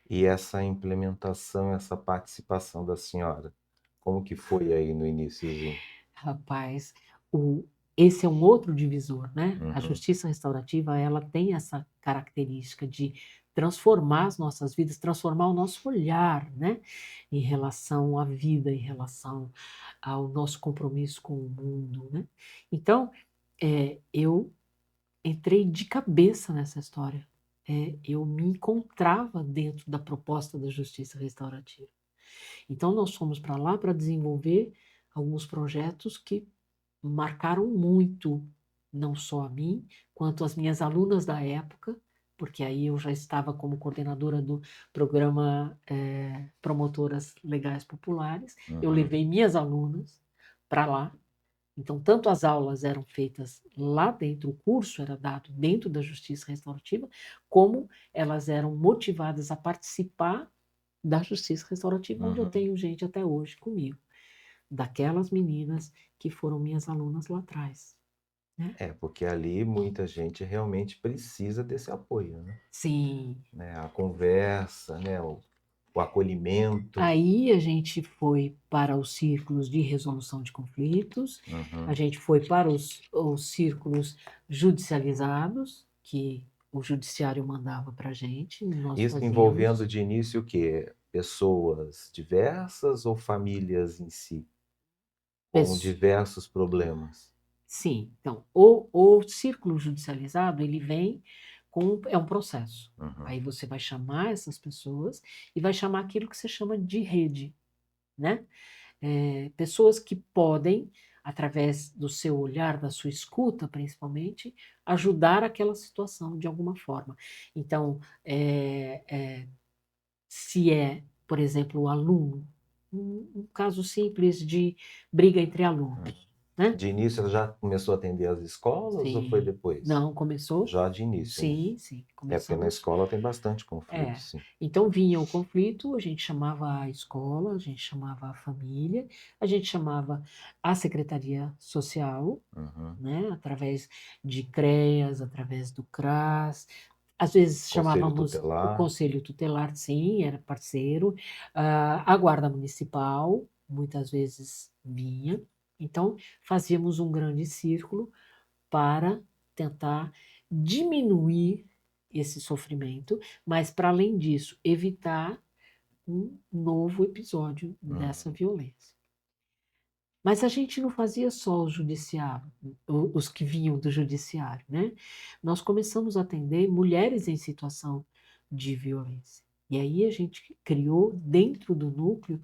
E essa implementação, essa participação da senhora, como que foi aí no iniciozinho? Rapaz, esse é um outro divisor, né? A Uhum. justiça restaurativa, ela tem essa característica de transformar as nossas vidas, transformar o nosso olhar, né? Em relação à vida, em relação ao nosso compromisso com o mundo, né? Então, eu entrei de cabeça nessa história. Eu me encontrava dentro da proposta da justiça restaurativa. Então, nós fomos para lá para desenvolver alguns projetos que marcaram muito, não só a mim, quanto as minhas alunas da época, porque aí eu já estava como coordenadora do programa Promotoras Legais Populares. Eu Uhum. levei minhas alunas para lá. Então, tanto as aulas eram feitas lá dentro, o curso era dado dentro da justiça restaurativa, como elas eram motivadas a participar da justiça restaurativa, onde eu Uhum. tenho gente até hoje comigo, daquelas meninas que foram minhas alunas lá atrás, né? Porque ali muita gente realmente precisa desse apoio, Sim. né? A conversa, né? O acolhimento. Aí a gente foi para os círculos de resolução de conflitos, a Uhum. gente foi para os círculos judicializados, que o judiciário mandava para a gente, e nós Isso envolvendo fazíamos. de início o quê? Pessoas diversas ou famílias em si, com Pesso- diversos problemas? Sim, então, o círculo judicializado, ele vem é um processo. Uhum. Aí você vai chamar essas pessoas e vai chamar aquilo que você chama de rede, né? Pessoas que podem, através do seu olhar, da sua escuta, principalmente, ajudar aquela situação de alguma forma. Então, se por exemplo, o aluno, um caso simples de briga entre alunos, né? De início ela já começou a atender as escolas ou foi Sim, depois? não começou? Já de início, né? Sim, sim, Porque na começamos. escola tem bastante conflito, É. sim. Então vinha o conflito, a gente chamava a escola, a gente chamava a família, a gente chamava a secretaria social, Uhum. né, através de CREAS, através do CRAS, às vezes Conselho chamávamos o tutelar. conselho tutelar, sim, era parceiro, a guarda municipal, muitas vezes vinha, então fazíamos um grande círculo para tentar diminuir esse sofrimento, mas, para além disso, evitar um novo episódio dessa violência. Mas a gente não fazia só o judiciário, os que vinham do judiciário, né? Nós começamos a atender mulheres em situação de violência. E aí a gente criou, dentro do núcleo,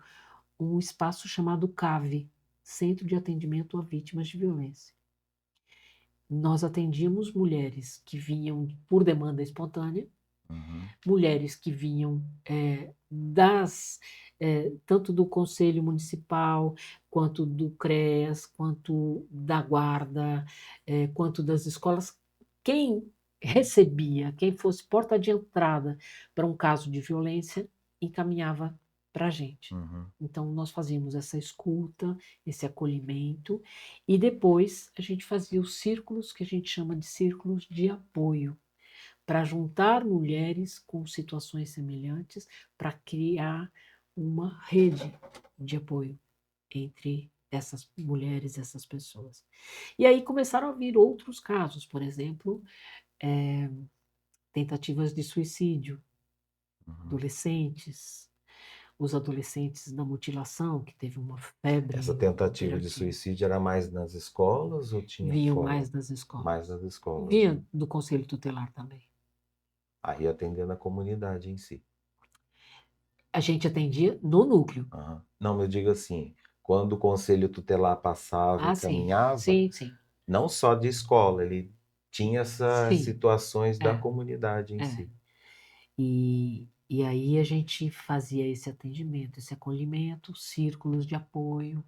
um espaço chamado CAV, Centro de Atendimento a Vítimas de Violência. Nós atendíamos mulheres que vinham por demanda espontânea, mulheres que vinham tanto do Conselho Municipal, quanto do CREAS, quanto da Guarda, quanto das escolas. Quem recebia, quem fosse porta de entrada para um caso de violência, encaminhava para a gente. Então, nós fazíamos essa escuta, esse acolhimento, e depois a gente fazia os círculos, que a gente chama de círculos de apoio, para juntar mulheres com situações semelhantes, para criar uma rede de apoio entre essas mulheres, essas pessoas. E aí começaram a vir outros casos, por exemplo, tentativas de suicídio, adolescentes, os adolescentes da mutilação, que teve uma febre. Essa tentativa de suicídio era mais nas escolas ou tinha vinham fora? mais das escolas. Mais nas escolas. Vinha do Conselho Tutelar também. Aí atendendo a comunidade em si. A gente atendia no núcleo. Não, eu digo assim, quando o Conselho Tutelar passava, encaminhava, sim. não só de escola, ele tinha essas situações da comunidade em si. E aí a gente fazia esse atendimento, esse acolhimento, círculos de apoio,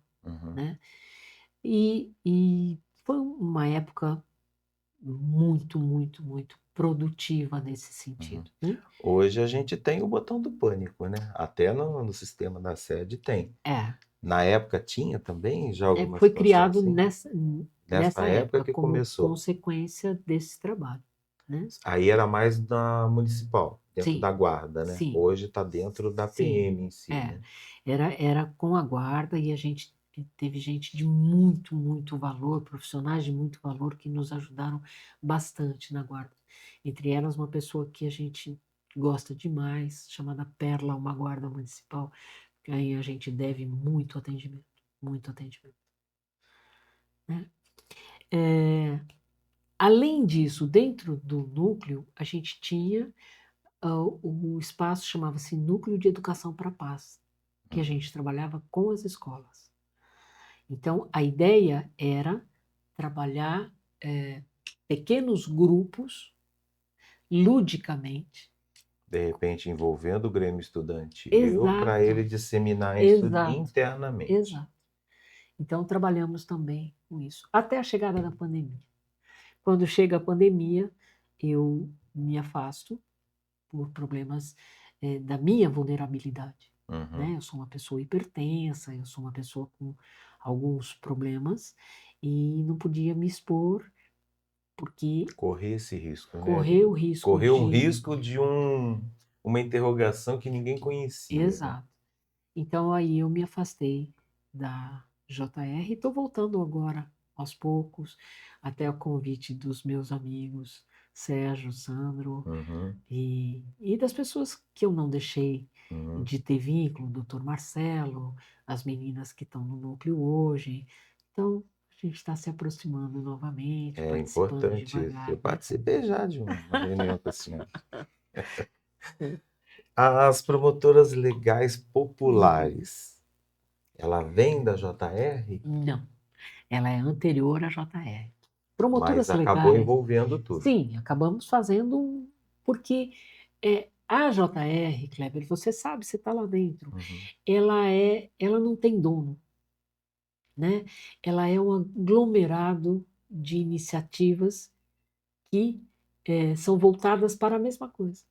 né? E foi uma época muito, muito, muito produtiva nesse sentido, né? Hoje a gente tem o botão do pânico, né? Até no sistema da sede tem. Na época tinha também já alguma foi situação criado assim? nessa época que como começou. consequência desse trabalho, né? Aí era mais na municipal, dentro da guarda, né? Sim. Hoje está dentro da PM em si, né? Era com a guarda, e a gente teve gente de muito, muito valor, profissionais de muito valor, que nos ajudaram bastante na guarda. Entre elas, uma pessoa que a gente gosta demais, chamada Perla, uma guarda municipal, que aí a gente deve muito atendimento, muito atendimento. Né? Além disso, dentro do núcleo, a gente tinha o espaço, chamava-se Núcleo de Educação para a Paz, que a gente trabalhava com as escolas. Então, a ideia era trabalhar pequenos grupos, ludicamente. De repente, envolvendo o Grêmio Estudantil, para ele disseminar isso internamente. Exato. Então, trabalhamos também com isso, até a chegada da pandemia. Quando chega a pandemia, eu me afasto por problemas da minha vulnerabilidade. Né? Eu sou uma pessoa hipertensa, eu sou uma pessoa com alguns problemas e não podia me expor, porque correr esse risco, né? Correu o risco um risco de uma interrogação que ninguém conhecia. Exato. Né? Então aí eu me afastei da JR e estou voltando agora aos poucos, até o convite dos meus amigos Sérgio, Sandro, e das pessoas que eu não deixei de ter vínculo, o doutor Marcelo, as meninas que estão no núcleo hoje. Então, a gente está se aproximando novamente, participando importante devagar. Isso. Eu participei já de uma reunião com a senhora. As promotoras legais populares, ela vem da JR? Não, ela é anterior à JR. Promotoras Mas acabou legais, envolvendo tudo. Sim, acabamos fazendo, porque a JR, Kleber, você sabe, você está lá dentro, ela não tem dono, né? Ela é um aglomerado de iniciativas que são voltadas para a mesma coisa.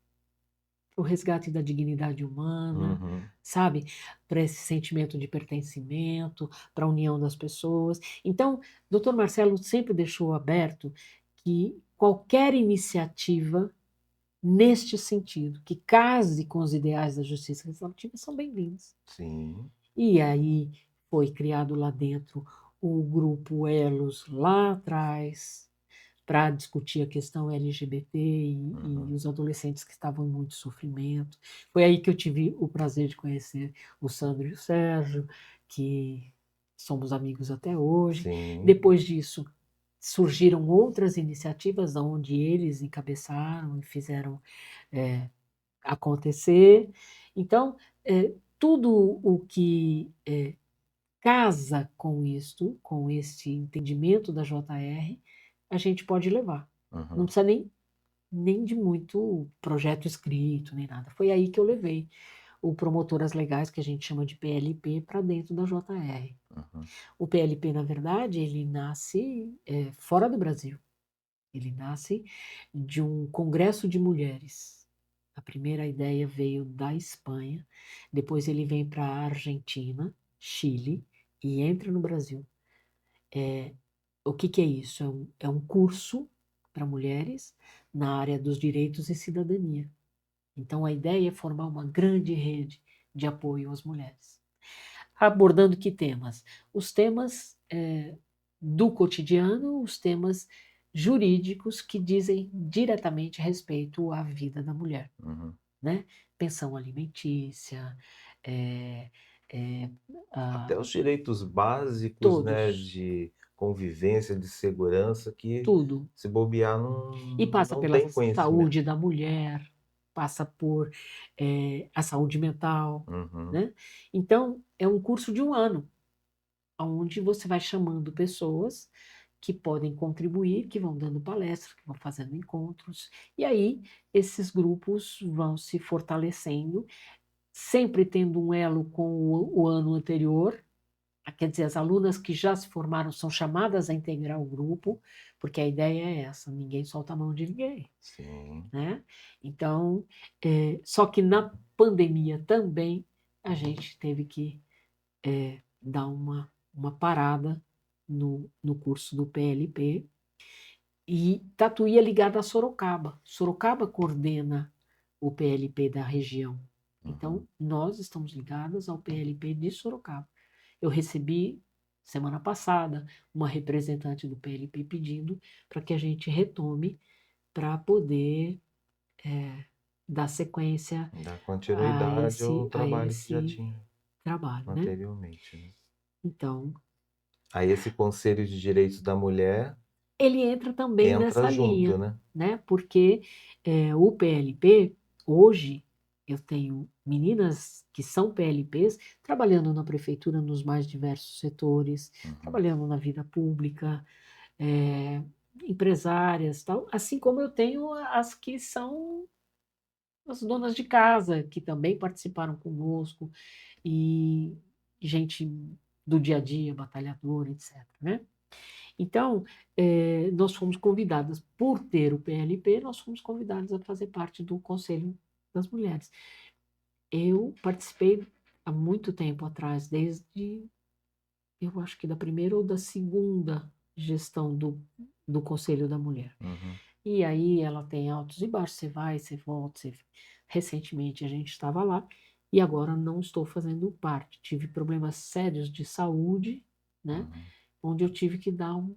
Para o resgate da dignidade humana, sabe? Para esse sentimento de pertencimento, para a união das pessoas. Então, Dr. Marcelo sempre deixou aberto que qualquer iniciativa neste sentido, que case com os ideais da justiça restaurativa, são bem-vindos. Sim. E aí foi criado lá dentro o grupo Elos, lá atrás, para discutir a questão LGBT e Uhum. os adolescentes que estavam em muito sofrimento. Foi aí que eu tive o prazer de conhecer o Sandro e o Sérgio, que somos amigos até hoje. Sim. Depois disso, surgiram outras iniciativas onde eles encabeçaram e fizeram acontecer. Então, tudo o que casa com isto, com esse entendimento da JR, a gente pode levar. Não Uhum. precisa nem de muito projeto escrito, nem nada. Foi aí que eu levei o Promotoras Legais, que a gente chama de PLP, para dentro da JR. Uhum. O PLP, na verdade, ele nasce fora do Brasil. Ele nasce de um congresso de mulheres. A primeira ideia veio da Espanha, depois ele vem para a Argentina, Chile e entra no Brasil. O que que é isso? É um curso para mulheres na área dos direitos e cidadania. Então, a ideia é formar uma grande rede de apoio às mulheres. Abordando que temas? Os temas do cotidiano, os temas jurídicos que dizem diretamente respeito à vida da mulher, Uhum. né? Pensão alimentícia, é, é, Até a- os direitos básicos, né, todos, de convivência, de segurança, que tudo. se bobear E passa não pela tem conhecimento. saúde da mulher, passa por a saúde mental, Uhum. né? Então, é um curso de um ano, onde você vai chamando pessoas que podem contribuir, que vão dando palestras, que vão fazendo encontros, e aí esses grupos vão se fortalecendo, sempre tendo um elo com o ano anterior. Quer dizer, as alunas que já se formaram são chamadas a integrar o grupo, porque a ideia é essa, ninguém solta a mão de ninguém, Sim. né? Então, só que na pandemia também a gente teve que dar uma parada no curso do PLP, e Tatuí é ligada a Sorocaba. Sorocaba coordena o PLP da região. Uhum. Então, nós estamos ligados ao PLP de Sorocaba. Eu recebi, semana passada, uma representante do PLP pedindo para que a gente retome para poder dar sequência Dá a continuidade ao esse, a trabalho que já esse tinha trabalho, né? anteriormente, né? Então, Aí esse Conselho de Direitos da Mulher ele entra também entra nessa junto, linha, né? né? Porque o PLP, hoje, eu tenho meninas que são PLPs trabalhando na prefeitura nos mais diversos setores, Uhum. trabalhando na vida pública, eh, empresárias, tal, assim como eu tenho as que são as donas de casa, que também participaram conosco, e gente do dia a dia, batalhadora, etc., né? Então, nós fomos convidadas, por ter o PLP, nós fomos convidadas a fazer parte do Conselho das Mulheres. Eu participei há muito tempo atrás, desde, eu acho que da primeira ou da segunda gestão do Conselho da Mulher. Uhum. E aí ela tem altos e baixos, você vai, você volta. Recentemente a gente estava lá e agora não estou fazendo parte. Tive problemas sérios de saúde, né? Uhum. Onde eu tive que dar um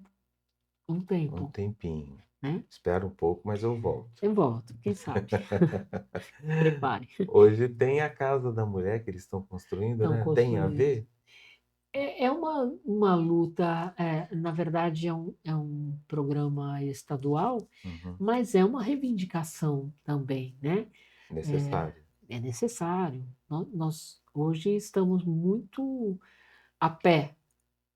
Um tempo, tempinho. né? Espera um pouco, mas eu volto. Eu volto, quem sabe? Prepare. Hoje tem a Casa da Mulher que eles estão construindo, Estão né? Tem a construindo. ver? É uma luta, na verdade é um programa estadual, Uhum. mas é uma reivindicação também, né? É, Necessário. é necessário. Nós hoje estamos muito a pé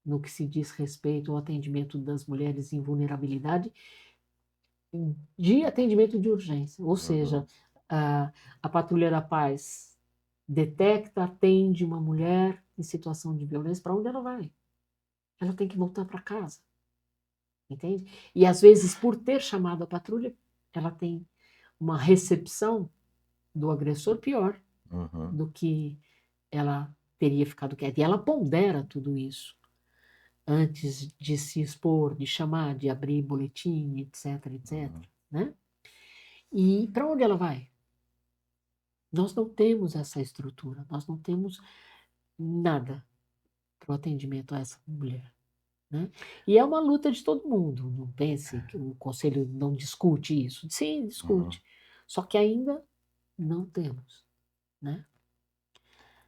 no que se diz respeito ao atendimento das mulheres em vulnerabilidade, de atendimento de urgência, ou seja, Uhum. a Patrulha da Paz detecta, atende uma mulher em situação de violência, para onde ela vai? Ela tem que voltar para casa, entende? E às vezes, por ter chamado a patrulha, ela tem uma recepção do agressor pior Uhum. do que ela teria ficado quieta. E ela pondera tudo isso antes de se expor, de chamar, de abrir boletim, etc, etc, Uhum. né? E para onde ela vai? Nós não temos essa estrutura, nós não temos nada para o atendimento a essa mulher. né? E é uma luta de todo mundo, não pense que o conselho não discute isso. Sim, Uhum. discute. Só que ainda não temos, né?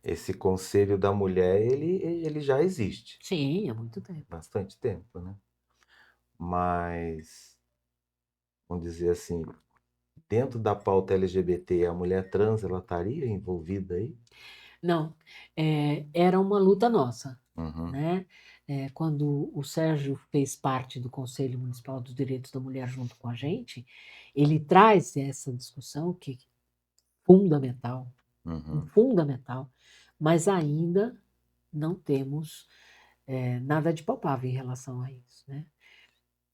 Esse conselho da mulher, ele já existe Sim, há muito tempo. há bastante tempo, né? Mas, vamos dizer assim, dentro da pauta LGBT, a mulher trans, ela estaria envolvida aí? Não, era uma luta nossa, Uhum, né? Quando o Sérgio fez parte do Conselho Municipal dos Direitos da Mulher junto com a gente, ele traz essa discussão que é fundamental, uhum. fundamental, mas ainda não temos nada de palpável em relação a isso, né?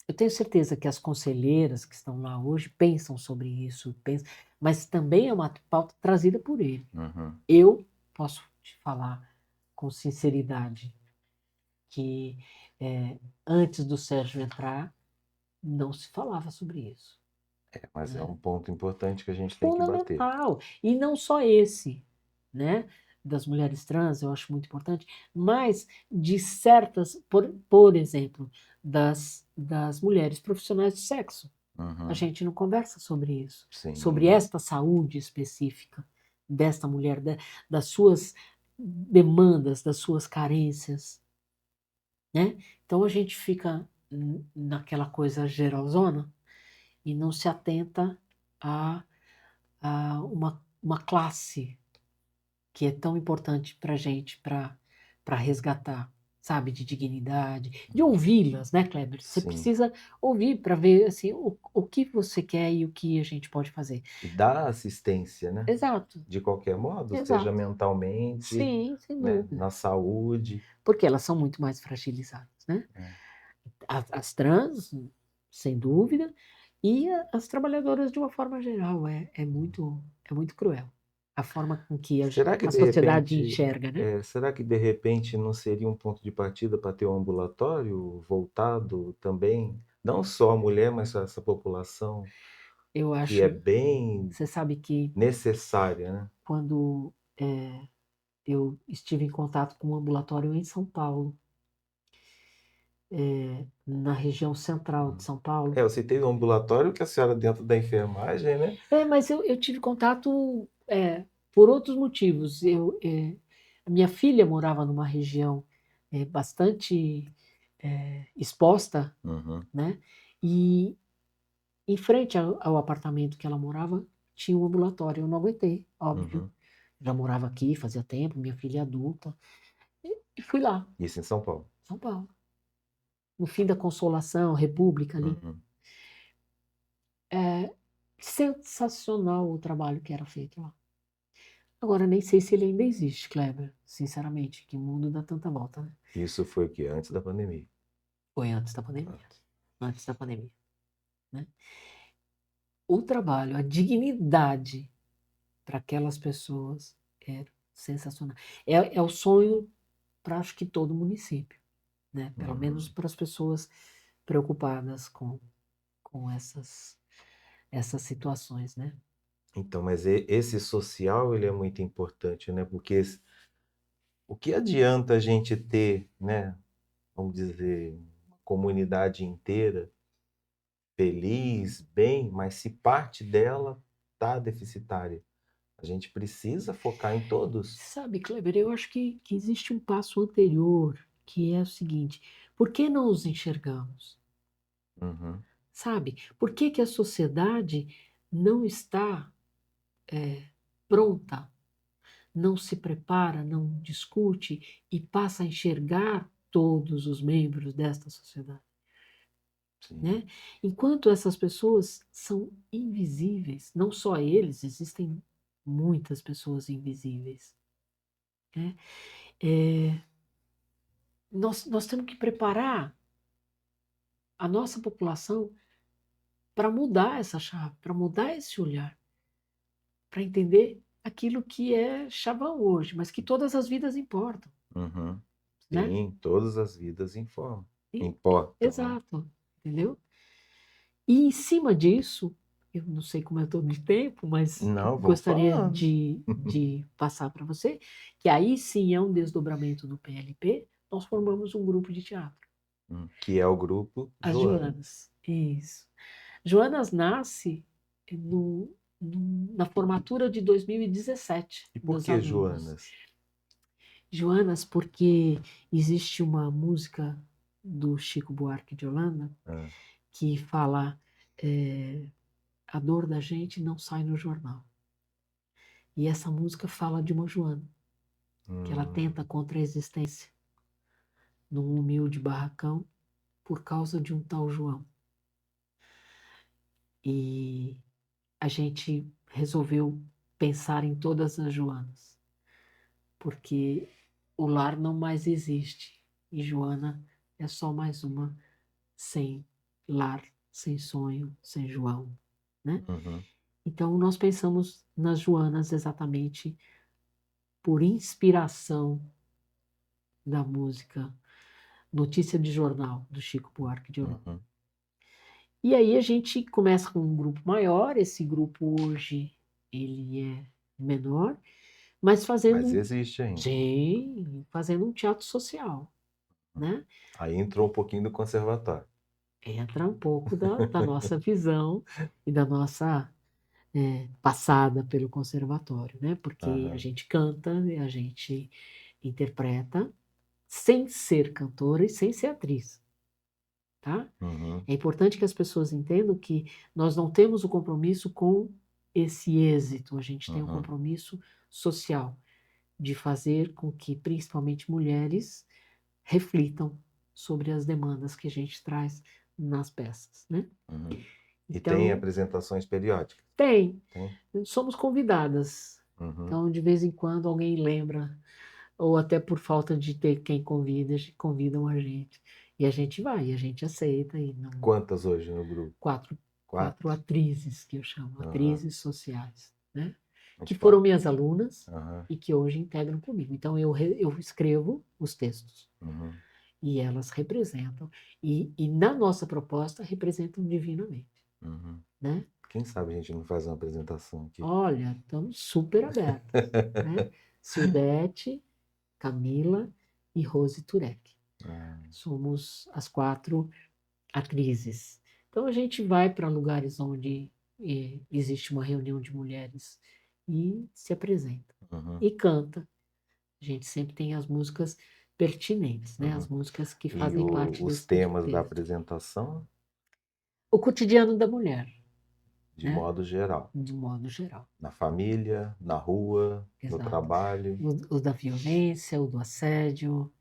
Eu tenho certeza que as conselheiras que estão lá hoje pensam sobre isso, pensam, mas também é uma pauta trazida por ele. Uhum. Eu posso te falar com sinceridade que antes do Sérgio entrar, não se falava sobre isso, Mas é né? um ponto importante que a gente tem que bater. Fundamental. E não só esse, né? Das mulheres trans, eu acho muito importante, mas de certas, por exemplo, das mulheres profissionais de sexo. A Uhum. gente não conversa sobre isso, sobre Sim, esta saúde específica desta mulher, das suas demandas, das suas carências, né? Então a gente fica naquela coisa geralzona e não se atenta a, a uma classe que é tão importante para a gente, para resgatar, sabe, de dignidade, de ouvi-las, né, Kleber? Você sim. precisa ouvir para ver assim, o que você quer e o que a gente pode fazer. E dá assistência, né? Exato, De qualquer modo, seja exato. mentalmente, Sim, sem né? dúvida. Na saúde. Porque elas são muito mais fragilizadas, né? É. As trans, sem dúvida, e as trabalhadoras de uma forma geral. É muito cruel a forma com que Será que a de sociedade repente, enxerga, né? será que de repente não seria um ponto de partida para ter um ambulatório voltado também, não só a mulher, mas essa população Eu que é acho, bem você sabe que necessária, né? quando eu estive em contato com um ambulatório em São Paulo, na região central de Hum. São Paulo. Eu citei o ambulatório que a senhora dentro da enfermagem, né? Mas eu tive contato por outros motivos. A minha filha morava numa região bastante exposta, Uhum, né? E em frente ao apartamento que ela morava, tinha um ambulatório. Eu não aguentei, óbvio. uhum. Já morava aqui fazia tempo, minha filha é adulta. E fui lá, Isso em São Paulo. São Paulo. No fim da Consolação, República ali. Uhum. É sensacional o trabalho que era feito lá. Agora, nem sei se ele ainda existe, Kleber, sinceramente, que o mundo dá tanta volta, né? Isso foi o quê? Antes da pandemia. Foi antes da pandemia. Antes. Antes da pandemia, né? O trabalho, a dignidade para aquelas pessoas era sensacional. É o sonho para acho que todo município, né? Pelo menos Uhum. para as pessoas preocupadas com essas situações, né? Então, mas esse social, ele é muito importante, né? Porque o que adianta a gente ter, né? Vamos dizer, uma comunidade inteira feliz, bem, mas se parte dela tá deficitária, a gente precisa focar em todos. Sabe, Kleber, eu acho que existe um passo anterior, que é o seguinte: por que não os enxergamos? Uhum, Sabe? Por que que a sociedade não está pronta, não se prepara, não discute e passa a enxergar todos os membros desta sociedade, sim. né? Enquanto essas pessoas são invisíveis, não só eles, existem muitas pessoas invisíveis, né? É, nós temos que preparar a nossa população para mudar essa chave, para mudar esse olhar, para entender aquilo que é chavão hoje, mas que todas as vidas importam, Uhum. né? Sim, todas as vidas E- importam, né? Exato, entendeu? E em cima disso, eu não sei como eu estou de tempo, mas eu Não, vamos gostaria falando. de passar para você que aí sim é um desdobramento do PLP, nós formamos um grupo de teatro. Que é o grupo As Joana. Joanas. Isso. Joanas nasce na formatura de 2017 E por dos que alunos. Joanas? Joanas, porque existe uma música do Chico Buarque de Holanda Ah, que fala a dor da gente não sai no jornal. E essa música fala de uma Joana, que ela hum, tenta contra a existência num humilde barracão por causa de um tal João. E a gente resolveu pensar em todas as Joanas, porque o lar não mais existe e Joana é só mais uma sem lar, sem sonho, sem João, né? uhum, Então nós pensamos nas Joanas exatamente por inspiração da música Notícia de Jornal do Chico Buarque de Holanda. uhum. E aí a gente começa com um grupo maior, esse grupo hoje ele é menor, mas Mas existe ainda. sim, fazendo um teatro social, né? Aí entrou um pouquinho do conservatório. Entra um pouco da nossa visão e da nossa passada pelo conservatório, né? Porque a Aham, gente canta, a gente interpreta sem ser cantora e sem ser atriz, tá? uhum, É importante que as pessoas entendam que nós não temos o compromisso com esse êxito, a gente tem um uhum, compromisso social de fazer com que, principalmente mulheres, reflitam sobre as demandas que a gente traz nas peças, né? uhum. E tem Então, apresentações periódicas? tem, Tem? somos convidadas. Uhum. Então, de vez em quando, alguém lembra, ou até por falta de ter quem convida, convidam a gente. E a gente vai, a gente aceita, e não, Quantas hoje no grupo? quatro, quatro Quatro? atrizes, que eu chamo, Aham. atrizes sociais, né? Que Muito foram bom. minhas alunas Aham, e que hoje integram comigo. Então, eu escrevo os textos uhum, e elas representam, e na nossa proposta representam divinamente, uhum. né? Quem sabe a gente não faz uma apresentação aqui? Olha, estamos super abertas, né? Sildete, Camila e Rose Turek. Ah, Somos as quatro atrizes. Então a gente vai para lugares onde existe uma reunião de mulheres e se apresenta. uhum, E canta. A gente sempre tem as músicas pertinentes, né? As uhum. músicas que E fazem parte os desse temas da texto. apresentação, O cotidiano da mulher, de né? modo geral, De modo geral. na família, na rua, no Exato. trabalho. O da violência, o do assédio.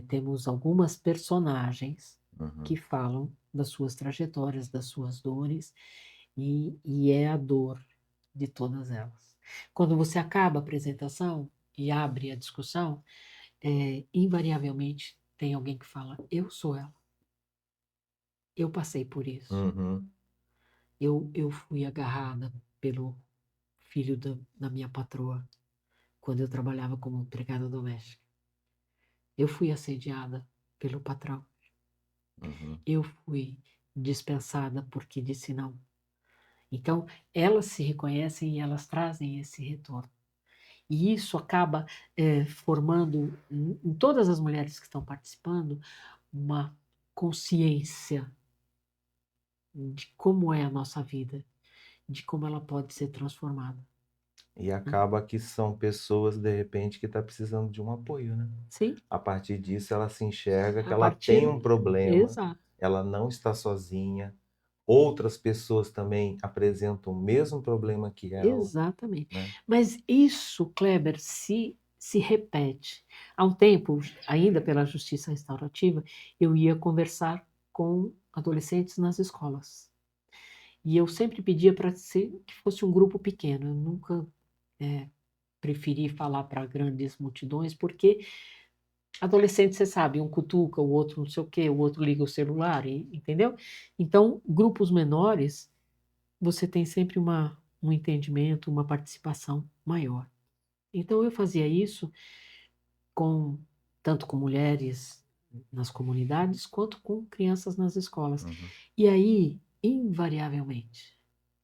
Temos algumas personagens que Uhum, falam das suas trajetórias, das suas dores, e é a dor de todas elas. Quando você acaba a apresentação e abre a discussão, invariavelmente tem alguém que fala: Eu sou ela, eu passei por isso, uhum, eu fui agarrada pelo filho da minha patroa quando eu trabalhava como empregada doméstica, eu fui assediada pelo patrão, uhum, eu fui dispensada porque disse não. Então, elas se reconhecem e elas trazem esse retorno. E isso acaba formando, em todas as mulheres que estão participando, uma consciência de como é a nossa vida, de como ela pode ser transformada, E né? acaba que são pessoas, de repente, que estão precisando de um apoio, né? Sim, A partir disso, ela se enxerga que a ela tem partir. um problema, Exato, ela não está sozinha, outras pessoas também apresentam o mesmo problema que ela, exatamente. né? Mas isso, Kleber, se repete. Há um tempo, ainda pela justiça restaurativa, eu ia conversar com adolescentes nas escolas. E eu sempre pedia para que fosse um grupo pequeno. Eu nunca preferi falar para grandes multidões, porque adolescente, você sabe, um cutuca, o outro não sei o quê, o outro liga o celular, entendeu? Então, grupos menores, você tem sempre um entendimento, uma participação maior. Então, eu fazia isso com tanto com mulheres nas comunidades, quanto com crianças nas escolas. Uhum, E aí, invariavelmente,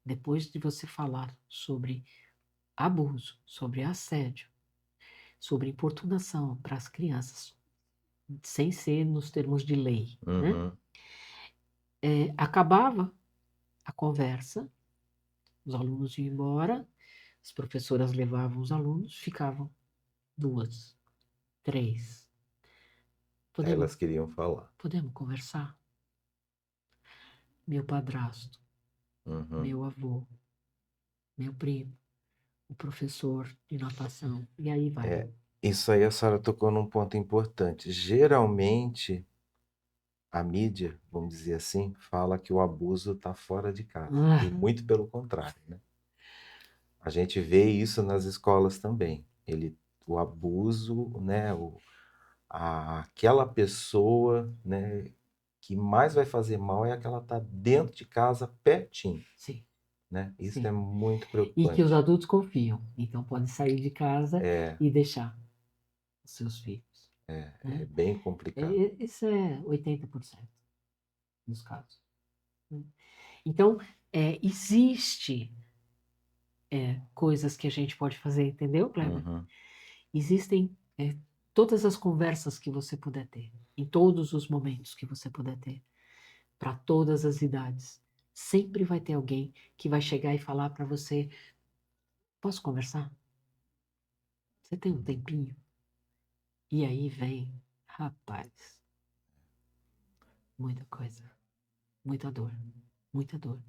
depois de você falar sobre abuso, sobre assédio, sobre importunação para as crianças, sem ser nos termos de lei, né? Uhum. Acabava a conversa, os alunos iam embora, as professoras levavam os alunos, ficavam 2, 3. Aí Podemos, elas queriam falar. podemos conversar? Meu padrasto, Uhum. meu avô, meu primo, o professor de natação, e aí vai. É, isso aí a senhora tocou num ponto importante. Geralmente, a mídia, vamos dizer assim, fala que o abuso está fora de casa. E Ah, muito pelo contrário, né? A gente vê isso nas escolas também. O abuso, né? Aquela pessoa, né, que mais vai fazer mal é aquela que está dentro de casa, pertinho, sim, né? Isso é sim. muito E que os preocupante. adultos confiam, então pode sair de casa É, e deixar os seus filhos, é né? bem complicado. Isso é 80% dos casos, né? Então, existe coisas que a gente pode fazer, entendeu, Kleber? Uhum, Existem todas as conversas que você puder ter, em todos os momentos que você puder ter, para todas as idades. Sempre vai ter alguém que vai chegar e falar para você: posso conversar? Você tem um tempinho? E aí vem, rapaz, muita coisa, muita dor, muita dor,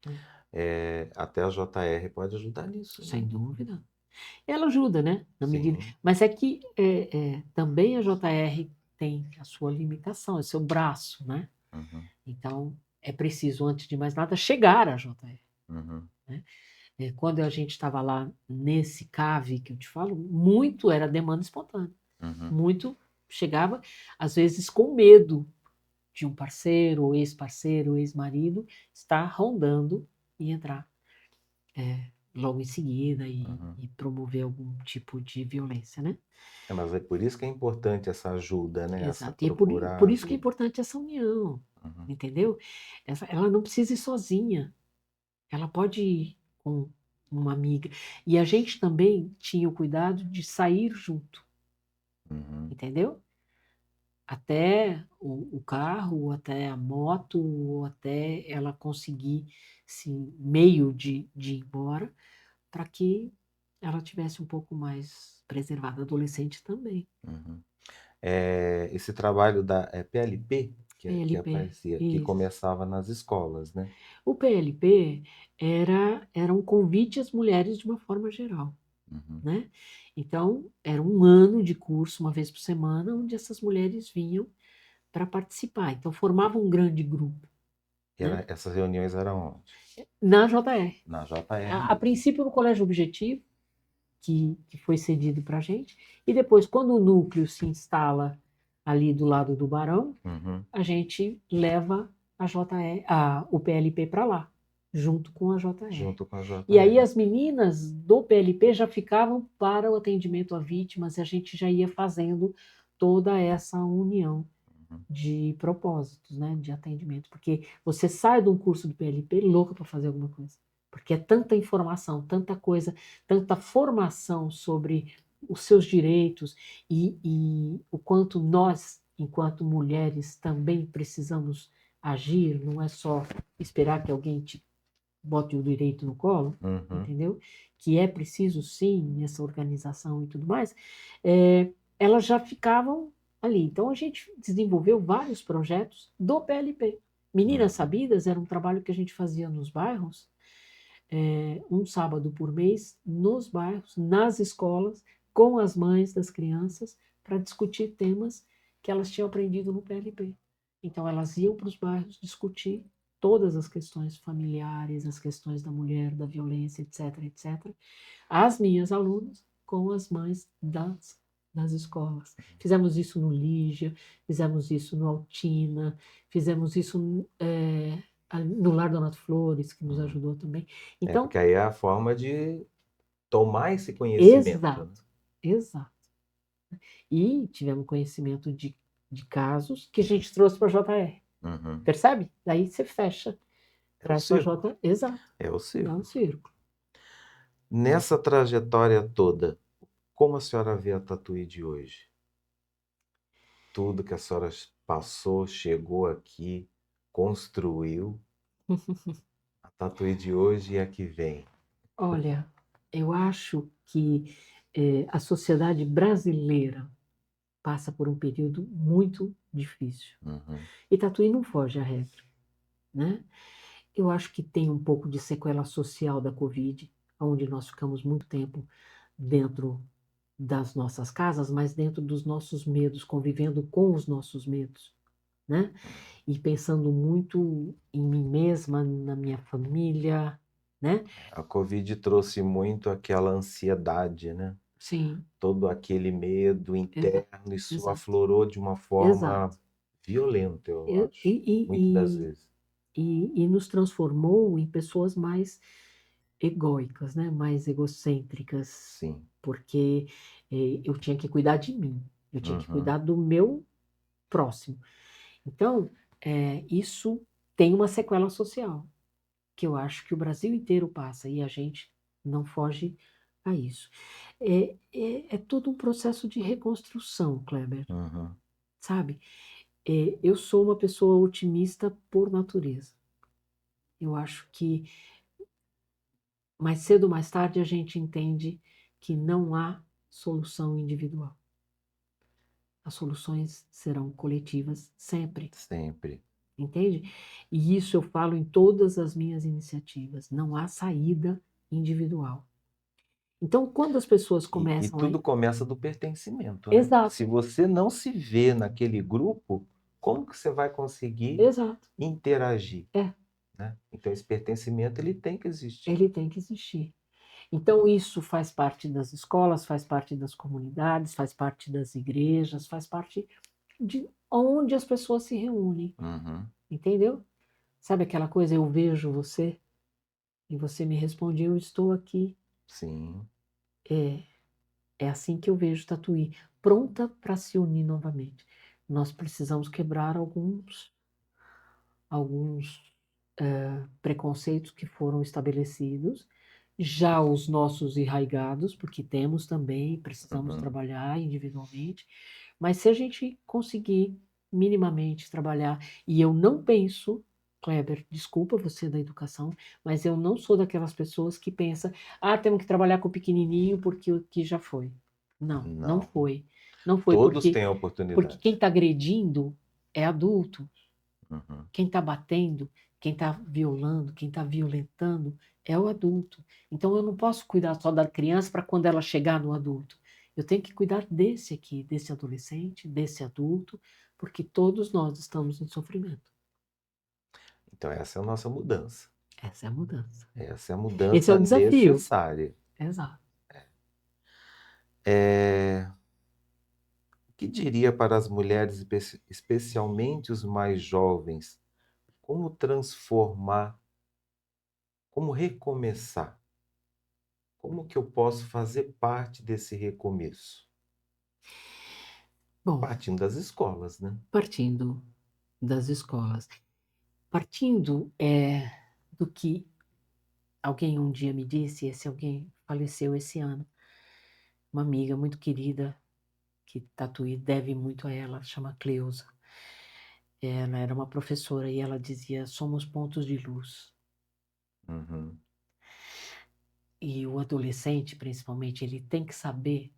né? até a JR pode ajudar nisso, né? Sem dúvida. Ela ajuda, né? Na medida. Sim. Mas é que também a JR tem a sua limitação, é seu braço, né? Uhum, Então, é preciso, antes de mais nada, chegar à JR, uhum, né? Quando a gente estava lá nesse CAV que eu te falo, muito era demanda espontânea. uhum, Muito chegava, às vezes, com medo de um parceiro, ou ex-parceiro, ou ex-marido, estar rondando e entrar logo em seguida uhum. e promover algum tipo de violência, né? Mas é por isso que é importante essa ajuda, né? Essa Exato. E é procurar por isso que é ajuda. importante essa união, Uhum, entendeu? Ela não precisa ir sozinha, ela pode ir com uma amiga. E a gente também tinha o cuidado de sair junto, uhum, entendeu? Até o carro, até a moto, ou até ela conseguir esse meio de ir embora, para que ela tivesse um pouco mais preservada. Adolescente também. uhum. Esse trabalho da PLP, que PLP, aparecia, que isso. começava nas escolas, né? O PLP era um convite às mulheres de uma forma geral, Uhum. né? Então, era um ano de curso, uma vez por semana, onde essas mulheres vinham para participar. Então, formavam um grande grupo, né? Essas reuniões eram onde? Na JR. Na JR A mesmo. princípio, no Colégio Objetivo, que foi cedido para a gente, e depois, quando o núcleo se instala ali do lado do Barão, Uhum. a gente leva o PLP para lá, junto com a JR. Junto com a E aí JR. as meninas do PLP já ficavam para o atendimento a vítimas e a gente já ia fazendo toda essa união Uhum. de propósitos, né, de atendimento, porque você sai de um curso do PLP louca para fazer alguma coisa, porque é tanta informação, tanta coisa, tanta formação sobre os seus direitos e o quanto nós, enquanto mulheres, também precisamos agir, não é só esperar que alguém te bote o direito no colo, Uhum. entendeu? Que é preciso sim essa organização e tudo mais, elas já ficavam ali. Então a gente desenvolveu vários projetos do PLP. Meninas Uhum. Sabidas era um trabalho que a gente fazia nos bairros, um sábado por mês, nos bairros, nas escolas, com as mães das crianças, para discutir temas que elas tinham aprendido no PLP. Então, elas iam para os bairros discutir todas as questões familiares, as questões da mulher, da violência, etc., etc. As minhas alunas com as mães das escolas. Fizemos isso no Lígia, fizemos isso no Altina, fizemos isso no Lar Donato Flores, que nos Uhum. ajudou também. Então, Porque aí é a forma de tomar esse conhecimento, né? exato, exato. E tivemos conhecimento de casos que a gente trouxe para a JR. Uhum. Percebe? Daí você fecha, É o traz para a círculo. JR. Exato, É o dá um círculo. círculo. Nessa trajetória toda, como a senhora vê a Tatuí de hoje? tudo que a senhora passou, chegou aqui, construiu, a Tatuí de hoje e a que vem. Olha, eu acho que a sociedade brasileira passa por um período muito difícil. Uhum. E Tatuí não foge à regra, né? Eu acho que tem um pouco de sequela social da Covid, onde nós ficamos muito tempo dentro das nossas casas, mas dentro dos nossos medos, convivendo com os nossos medos, né? E pensando muito em mim mesma, na minha família, né? A Covid trouxe muito aquela ansiedade, né? Sim, Todo aquele medo exato, interno, isso exato, aflorou de uma forma exato. violenta, eu E, acho, muitas das e, vezes. e nos transformou em pessoas mais egóicas, né? Mais egocêntricas, Sim. porque eu tinha que cuidar de mim, eu tinha que Uhum. cuidar do meu próximo. Então, isso tem uma sequela social, que eu acho que o Brasil inteiro passa e a gente não foge a isso. É todo um processo de reconstrução, Kleber, Uhum. sabe? Eu sou uma pessoa otimista por natureza. Eu acho que mais cedo ou mais tarde a gente entende que não há solução individual. As soluções serão coletivas sempre, Sempre. entende? E isso eu falo em todas as minhas iniciativas. Não há saída individual. Então, quando as pessoas E começam tudo aí. começa do pertencimento, né? Se Exato, você não se vê naquele grupo, como que você vai conseguir exato. interagir, É, né? Então, esse pertencimento, ele tem que existir. ele tem que existir. Então, isso faz parte das escolas, faz parte das comunidades, faz parte das igrejas, faz parte de onde as pessoas se reúnem, Uhum. entendeu? Sabe aquela coisa, eu vejo você e você me responde, eu estou aqui. Sim. É, é assim que eu vejo Tatuí, pronta para se unir novamente. Nós precisamos quebrar alguns preconceitos que foram estabelecidos, já os nossos enraigados, porque temos também, precisamos Uhum. trabalhar individualmente, mas se a gente conseguir minimamente trabalhar, e eu não penso, Kleber, desculpa você da educação, mas eu não sou daquelas pessoas que pensam, temos que trabalhar com o pequenininho porque o que já foi. Não, não Não. foi. Não foi Todos porque têm a quem oportunidade. está agredindo é adulto. Uhum. Quem está batendo, quem está violando, quem está violentando é o adulto. Então eu não posso cuidar só da criança para quando ela chegar no adulto. Eu tenho que cuidar desse aqui, desse adolescente, desse adulto, porque todos nós estamos em sofrimento. Então, essa é a nossa mudança. Essa é a mudança. Essa é a Esse é mudança o desafio. necessária. Exato. É... O que diria para as mulheres, especialmente os mais jovens, como transformar, como recomeçar? Como que eu posso fazer parte desse recomeço? Bom, Partindo das escolas, né? partindo das escolas, partindo do que alguém um dia me disse, esse alguém faleceu esse ano, uma amiga muito querida que Tatuí deve muito a ela, chama Cleusa. Ela era uma professora e ela dizia: somos pontos de luz. Uhum. E o adolescente, principalmente, ele tem que saber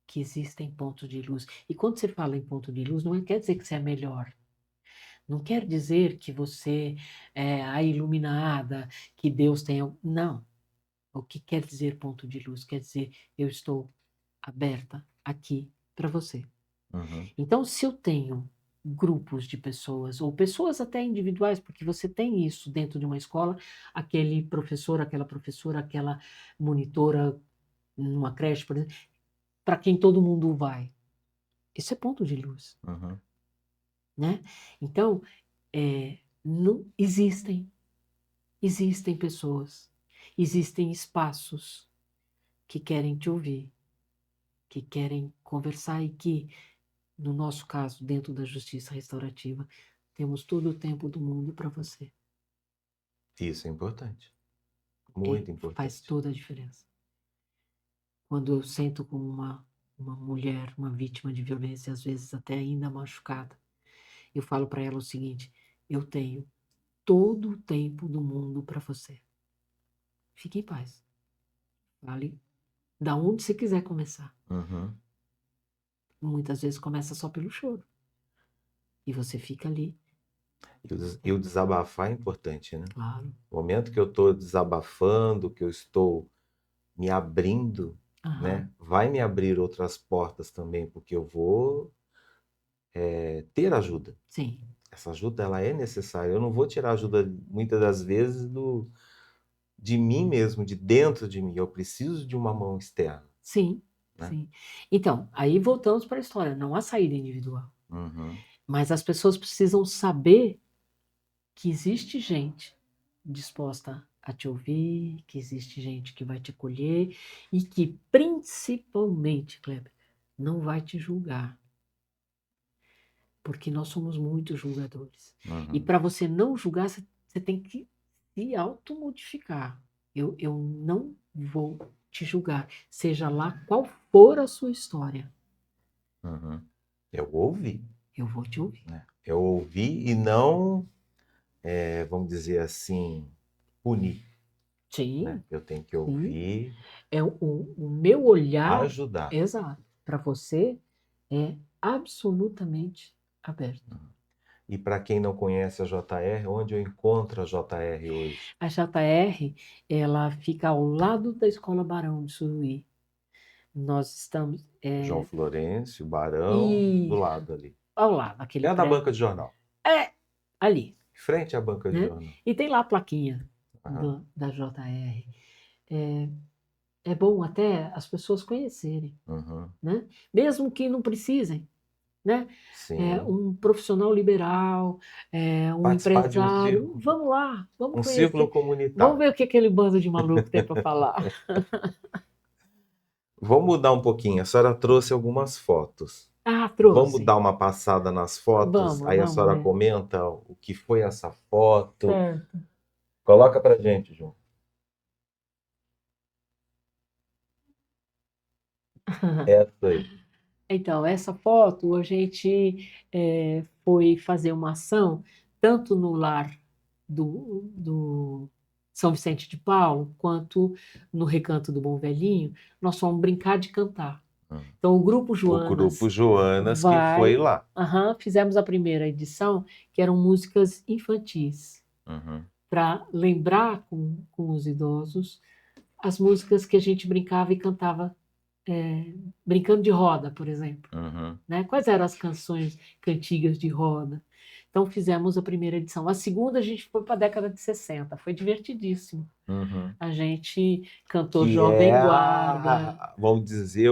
que existem pontos de luz. E quando você fala em ponto de luz, não quer dizer que você é melhor. Não quer dizer que você é a iluminada, que Deus tem. Não. O que quer dizer ponto de luz? Quer dizer, eu estou aberta aqui para você. Uhum. Então, se eu tenho grupos de pessoas, ou pessoas até individuais, porque você tem isso dentro de uma escola, aquele professor, aquela professora, aquela monitora numa creche, por exemplo, para quem todo mundo vai. Isso é ponto de luz, Uhum. né? Então, não existem pessoas, existem espaços que querem te ouvir, que querem conversar e que no nosso caso, dentro da justiça restaurativa, temos todo o tempo do mundo para você. Isso é importante. É, Muito faz importante. toda a diferença. Quando eu sento com uma mulher, uma vítima de violência, às vezes até ainda machucada, eu falo para ela o seguinte: eu tenho todo o tempo do mundo para você. Fique em paz. Fale da onde você quiser começar. Uhum. Muitas vezes começa só pelo choro. E você fica ali, E o desabafar é importante, né? claro. No momento que eu estou desabafando, que eu estou me abrindo, Aham. né? Vai me abrir outras portas também, porque eu vou ter ajuda. Sim, Essa ajuda, ela é necessária. Eu não vou tirar ajuda, muitas das vezes, de mim mesmo, de dentro de mim. Eu preciso de uma mão externa, sim, né? sim. Então, aí voltamos para a história, não há saída individual. Uhum. Mas as pessoas precisam saber que existe gente disposta a te ouvir, que existe gente que vai te acolher e que, principalmente, Kleber, não vai te julgar. Porque nós somos muito julgadores. E Uhum. para você não julgar, você tem que se automodificar. Eu não vou te julgar, seja lá qual for a sua história, Uhum. Eu ouvi, eu vou te ouvir. né? Eu ouvi e não, vamos dizer assim, punir, né? Sim, Eu tenho que sim. ouvir, É o meu olhar, ajudar. exato, para você é absolutamente aberto. E para quem não conhece a JR, onde eu encontro a JR hoje? A JR, ela fica ao lado da Escola Barão de Suruí. Nós estamos João Florencio, Barão, do e lado ali. ao lado, aquele É da prédio. banca de jornal. É, ali, Em frente à banca de né? jornal. E tem lá a plaquinha Aham. da JR. É, é bom até as pessoas conhecerem, Uhum. né? Mesmo que não precisem, né? Sim. Um profissional liberal, um Participar de empresário, vamos lá, vamos um círculo conhecer, vamos comunitário. ver o que aquele bando de maluco tem para falar. Vamos mudar um pouquinho. A senhora trouxe algumas fotos. Ah, Vamos trouxe. dar uma passada nas fotos? Vamos, Aí a vamos senhora ver. comenta o que foi essa foto. Certo. Coloca pra gente, João. Essa aí. Então, essa foto a gente foi fazer uma ação tanto no lar do São Vicente de Paulo quanto no Recanto do Bom Velhinho. Nós fomos brincar de cantar. Hum. Então, o Grupo O grupo Joanas Joanas que foi vai. lá. Aham, fizemos a primeira edição, que eram músicas infantis, Uhum. para lembrar com os idosos as músicas que a gente brincava e cantava, brincando de roda, por exemplo. Uhum. Né? Quais eram as canções cantigas de roda? Então fizemos a primeira edição. A segunda a gente foi para a década de 60, foi divertidíssimo. Uhum. A gente cantou Que é Jovem Guarda. vamos dizer,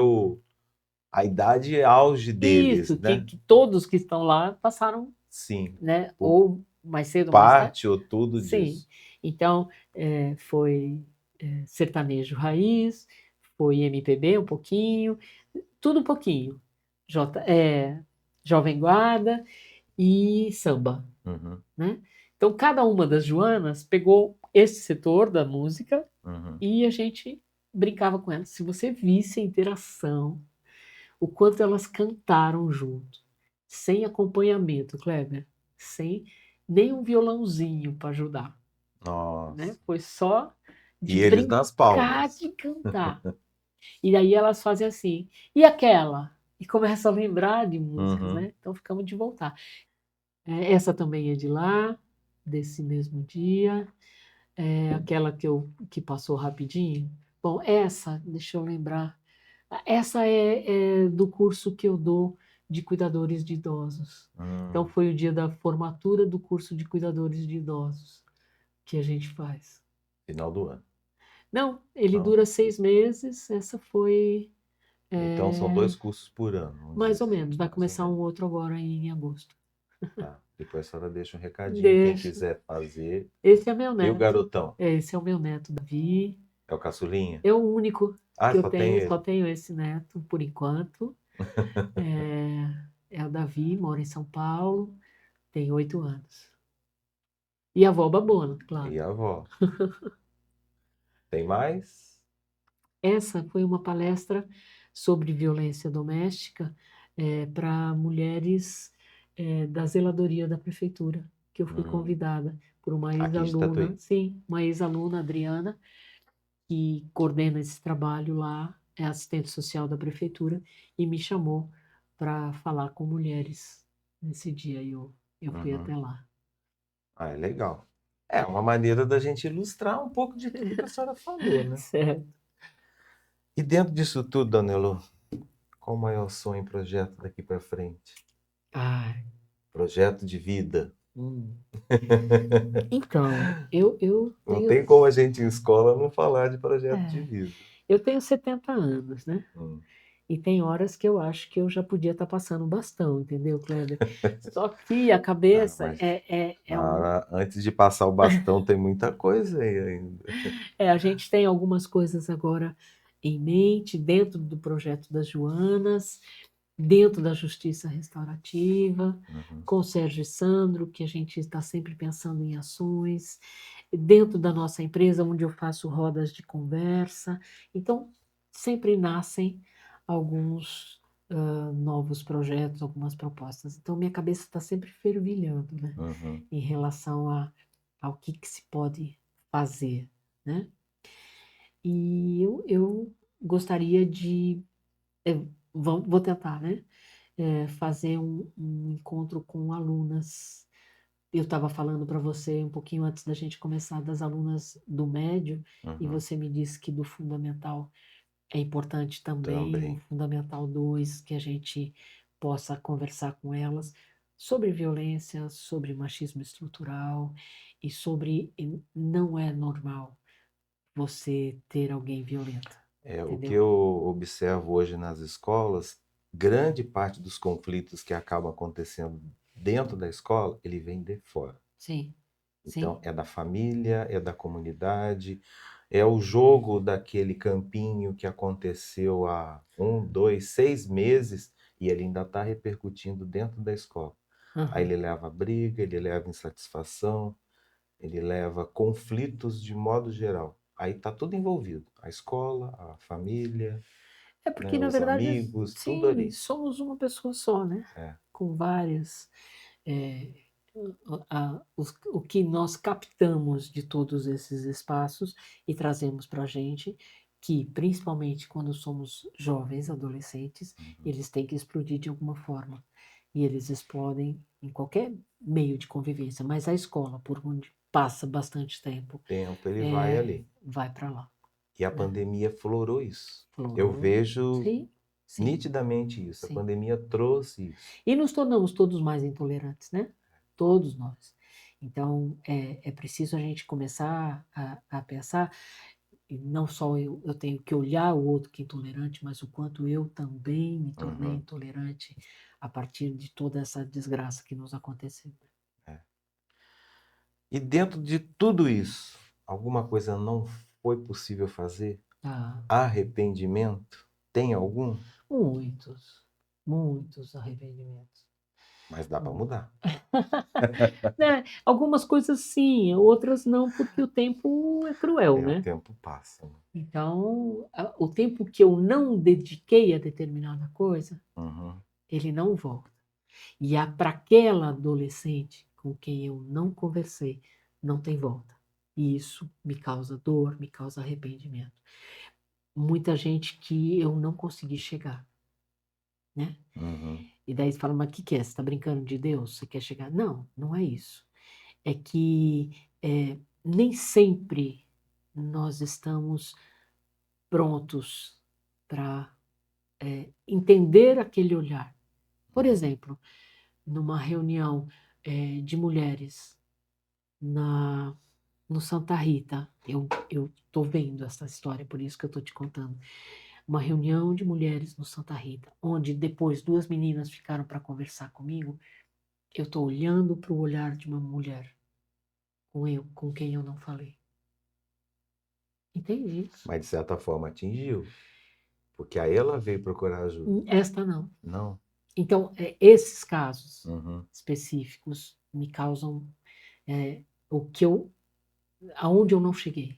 a idade auge deles, Isso, né? que todos que estão lá passaram, Sim, né? por Ou mais cedo ou mais tarde. parte ou tudo Sim. disso. Então foi sertanejo raiz, foi MPB um pouquinho, tudo um pouquinho. Jovem Guarda e samba. Uhum. Né? Então, cada uma das Joanas pegou esse setor da música Uhum. e a gente brincava com elas. Se você visse a interação, o quanto elas cantaram junto, sem acompanhamento, Kleber, sem nenhum violãozinho para ajudar, né? Nossa. Foi só de E eles nas brincar palmas. de cantar. E aí elas fazem assim, e aquela? E começam a lembrar de músicas, Uhum. né? Então ficamos de voltar. Essa também é de lá, desse mesmo dia. Aquela que passou rapidinho. Bom, essa, deixa eu lembrar. Essa é do curso que eu dou de cuidadores de idosos. Então, Hum. foi o dia da formatura do curso de cuidadores de idosos que a gente faz. Final do ano. Não, ele Não. dura 6 meses. Essa foi Então são 2 cursos por ano, vamos dizer mais ou assim, menos. Vai mais ou começar menos. um outro agora em agosto. Tá. Depois a senhora deixa um recadinho, quem Deixa. quiser fazer. Esse é meu E o neto. garotão? Esse é o meu neto, Davi. É o caçulinha? É o único Ah, que eu só tem tenho, só ele. tenho esse neto por enquanto. É o Davi, mora em São Paulo, tem 8 anos. E a avó babona, claro. E a avó? Tem mais? Essa foi uma palestra sobre violência doméstica para mulheres da zeladoria da prefeitura, que eu fui Hum. convidada por uma Aqui de ex-aluna, Tatuí. sim, uma ex-aluna, Adriana, que coordena esse trabalho lá, é assistente social da prefeitura, e me chamou para falar com mulheres nesse dia. Eu fui Uhum. até lá. Ah, é legal. É uma maneira da gente ilustrar um pouco de tudo que a senhora falou, né? Certo. E dentro disso tudo, Dona Elô, qual o maior sonho e projeto daqui para frente? Ah, Projeto de vida. hum. Então, eu Não tenho, tem como a gente em escola não falar de projeto de é, vida. eu tenho 70 anos, né? Hum. E tem horas que eu acho que eu já podia estar passando um bastão, entendeu, Kleber? Só que a Ah, cabeça mas um. antes de passar o bastão tem muita coisa aí ainda. A gente tem algumas coisas agora em mente, dentro do projeto das Joanas, dentro da Justiça Restaurativa, Uhum. com o Sérgio e Sandro, que a gente está sempre pensando em ações, dentro da nossa empresa, onde eu faço rodas de conversa. Então, sempre nascem alguns novos projetos, algumas propostas. Então, minha cabeça está sempre fervilhando, né, Uhum. em relação ao que se pode fazer, né? E eu gostaria de, vou tentar, né? Fazer um encontro com alunas. Eu estava falando para você um pouquinho antes da gente começar das alunas do médio, e Uhum. você me disse que do fundamental é importante também, o Também. fundamental 2 que a gente possa conversar com elas sobre violência, sobre machismo estrutural e sobre não é normal você ter alguém violento, O que entendeu? eu observo hoje nas escolas, grande parte dos conflitos que acabam acontecendo dentro da escola, ele vem de fora. Sim, Então, sim. é da família, é da comunidade, é o jogo daquele campinho que aconteceu há 1, 2, 6 meses e ele ainda está repercutindo dentro da escola. Aí Aham. ele leva briga, ele leva insatisfação, ele leva conflitos de modo geral. Aí está tudo envolvido. A escola, a família, É porque, né, na os verdade, amigos, tudo sim, ali. somos uma pessoa só, né? É. Com várias. é, o que nós captamos de todos esses espaços e trazemos para a gente, que principalmente quando somos jovens, adolescentes, Uhum. eles têm que explodir de alguma forma. E eles explodem em qualquer meio de convivência, mas a escola, por onde passa bastante tempo, Tempo ele vai ali. vai para lá, E a né? pandemia florou isso. Eu Florou. vejo Sim, sim, nitidamente isso. A sim. pandemia trouxe isso. E nos tornamos todos mais intolerantes, né? Todos nós. Então, é preciso a gente começar a pensar, e não só eu tenho que olhar o outro que é intolerante, mas o quanto eu também me tornei Uhum. intolerante a partir de toda essa desgraça que nos aconteceu. É. E dentro de tudo isso, alguma coisa não foi possível fazer? Ah, Arrependimento? Tem algum? muitos, muitos arrependimentos. Mas dá para mudar. Né? Algumas coisas sim, outras não, porque o tempo é cruel, O né? tempo passa. Né? Então, o tempo que eu não dediquei a determinada coisa, Uhum. ele não volta. E para aquela adolescente com quem eu não conversei, não tem volta. E isso me causa dor, me causa arrependimento. Muita gente que eu não consegui chegar, né? Uhum. E daí você fala, mas o que é? Você está brincando de Deus? Você quer chegar? Não, não é isso. É que nem sempre nós estamos prontos para entender aquele olhar. Por Uhum. exemplo, numa reunião de mulheres na, no Santa Rita, eu estou vendo essa história, por isso que eu estou te contando. Uma reunião de mulheres no Santa Rita, onde depois duas meninas ficaram para conversar comigo, eu estou olhando para o olhar de uma mulher com quem eu não falei. Entende isso? Mas de certa forma atingiu. Porque aí ela veio procurar ajuda. Esta não. Não. Então, esses casos Uhum. específicos me causam o que aonde eu não cheguei,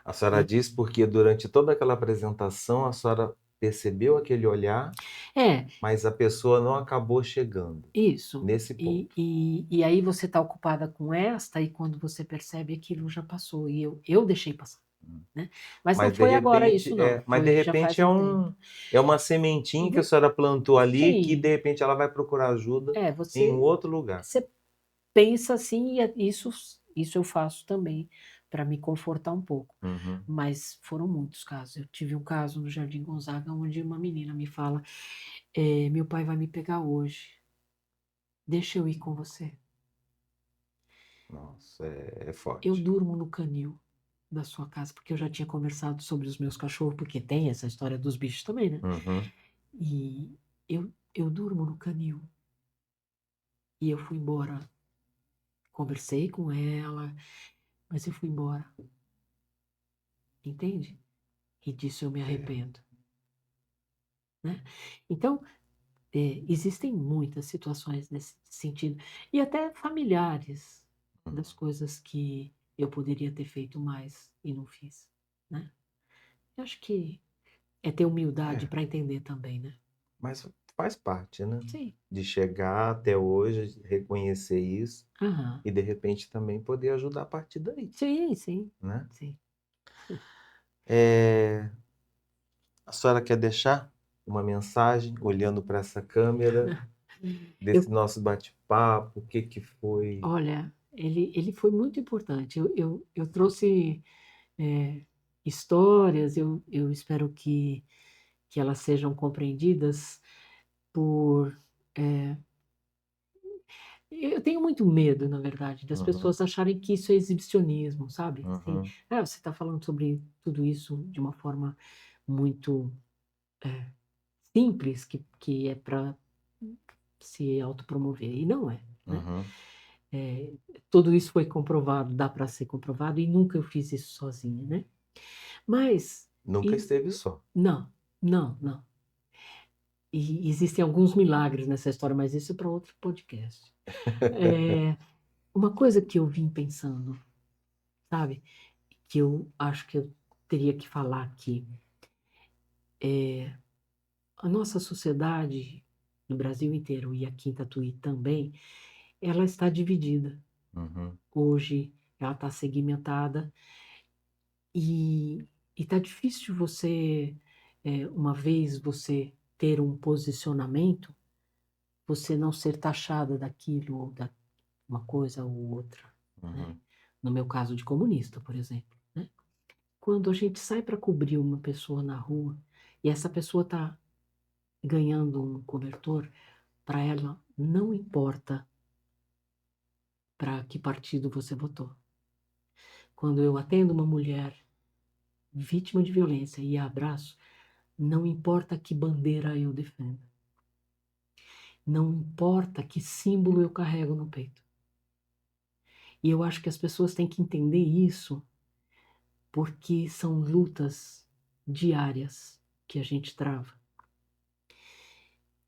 A senhora né? diz porque durante toda aquela apresentação a senhora percebeu aquele olhar, É, mas a pessoa não acabou chegando isso. nesse ponto. E aí você está ocupada com esta, e quando você percebe aquilo já passou. E eu deixei passar, né? Mas não foi agora isso, não. Mas de Foi, já repente faz um tempo. é uma sementinha que a Vo- senhora plantou ali, que de Sim, repente ela vai procurar ajuda em um você, outro lugar. você pensa assim, e isso eu faço também para me confortar um pouco. Uhum. Mas foram muitos casos. Eu tive um caso no Jardim Gonzaga onde uma menina me fala: meu pai vai me pegar hoje. Deixa eu ir com você. Nossa, é Eu forte. durmo no canil da sua casa, porque eu já tinha conversado sobre os meus cachorros, porque tem essa história dos bichos também, né? Uhum. E eu durmo no canil. E eu fui embora. Conversei com ela, mas eu fui embora. Entende? E disso eu me É. arrependo, né? Então, existem muitas situações nesse sentido. E até familiares das Uhum. coisas que eu poderia ter feito mais e não fiz, né? Eu acho que é ter humildade É, para entender também, né? mas faz parte, né? Sim. De chegar até hoje, reconhecer isso Aham. e de repente também poder ajudar a partir daí, Sim, sim, né? sim. É, a senhora quer deixar uma mensagem olhando para essa câmera desse Eu, nosso bate-papo? O que que foi? olha, ele foi muito importante. Eu trouxe é, histórias, eu espero que elas sejam compreendidas por. é, eu tenho muito medo, na verdade, das Uhum, pessoas acharem que isso é exibicionismo, sabe? Assim, uhum, você está falando sobre tudo isso de uma forma muito simples, que é para se autopromover, e não é, né? uhum. É, tudo isso foi comprovado, dá para ser comprovado, e nunca eu fiz isso sozinha, né? Mas, Nunca e, esteve só. não, não, não. E existem alguns milagres nessa história, mas isso é para outro podcast. É, uma coisa que eu vim pensando, sabe? Que eu acho que eu teria que falar aqui. A nossa sociedade, no Brasil inteiro e aqui em Tatuí também, ela está dividida. Uhum, Hoje ela está segmentada e está difícil você, uma vez você ter um posicionamento, você não ser taxada daquilo, ou da uma coisa ou outra, né? uhum, No meu caso de comunista, por exemplo, né? Quando a gente sai para cobrir uma pessoa na rua e essa pessoa está ganhando um cobertor, para ela não importa para que partido você votou. Quando eu atendo uma mulher vítima de violência e a abraço, não importa que bandeira eu defendo. Não importa que símbolo eu carrego no peito. E eu acho que as pessoas têm que entender isso, porque são lutas diárias que a gente trava.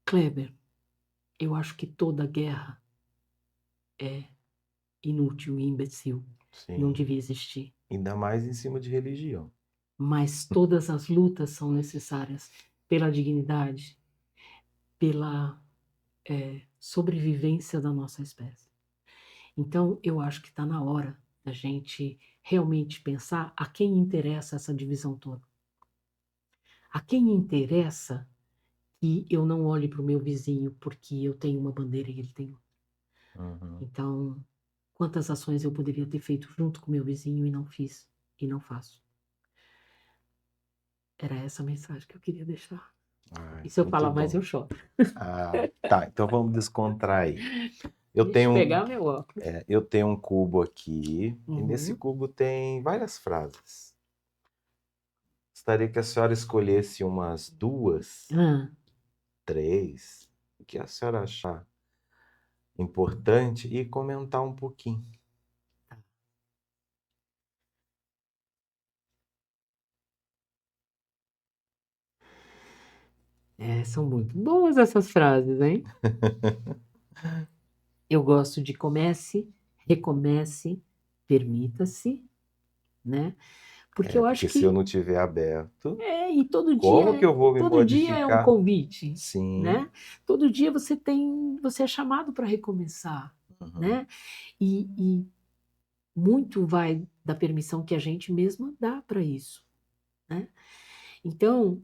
Kleber, eu acho que toda guerra é inútil e imbecil. Não sim. devia existir. Ainda mais em cima de religião. Mas todas as lutas são necessárias pela dignidade, pela sobrevivência da nossa espécie. Então, eu acho que está na hora da gente realmente pensar a quem interessa essa divisão toda. A quem interessa que eu não olhe para o meu vizinho porque eu tenho uma bandeira e ele tem outra. Uhum. Então, quantas ações eu poderia ter feito junto com o meu vizinho e não fiz e não faço? Era essa a mensagem que eu queria deixar. Ai, E se eu muito falar mais, bom. eu choro. Ah, tá. Então vamos descontrair. Eu Deixa eu tenho, pegar meu óculos. eu tenho um cubo aqui e nesse Uhum. cubo tem várias frases. Gostaria que a senhora escolhesse umas duas, Ah, três, o que a senhora achar importante e comentar um pouquinho. são muito boas essas frases, hein? Eu gosto de comece, recomece, permita-se, né? Porque eu acho Porque se eu que não tiver aberto, e todo como que eu vou me dia é um modificar? convite, Sim. né? Todo dia você é chamado para recomeçar, Uhum. né? E muito vai da permissão que a gente mesma dá para isso, né? Então,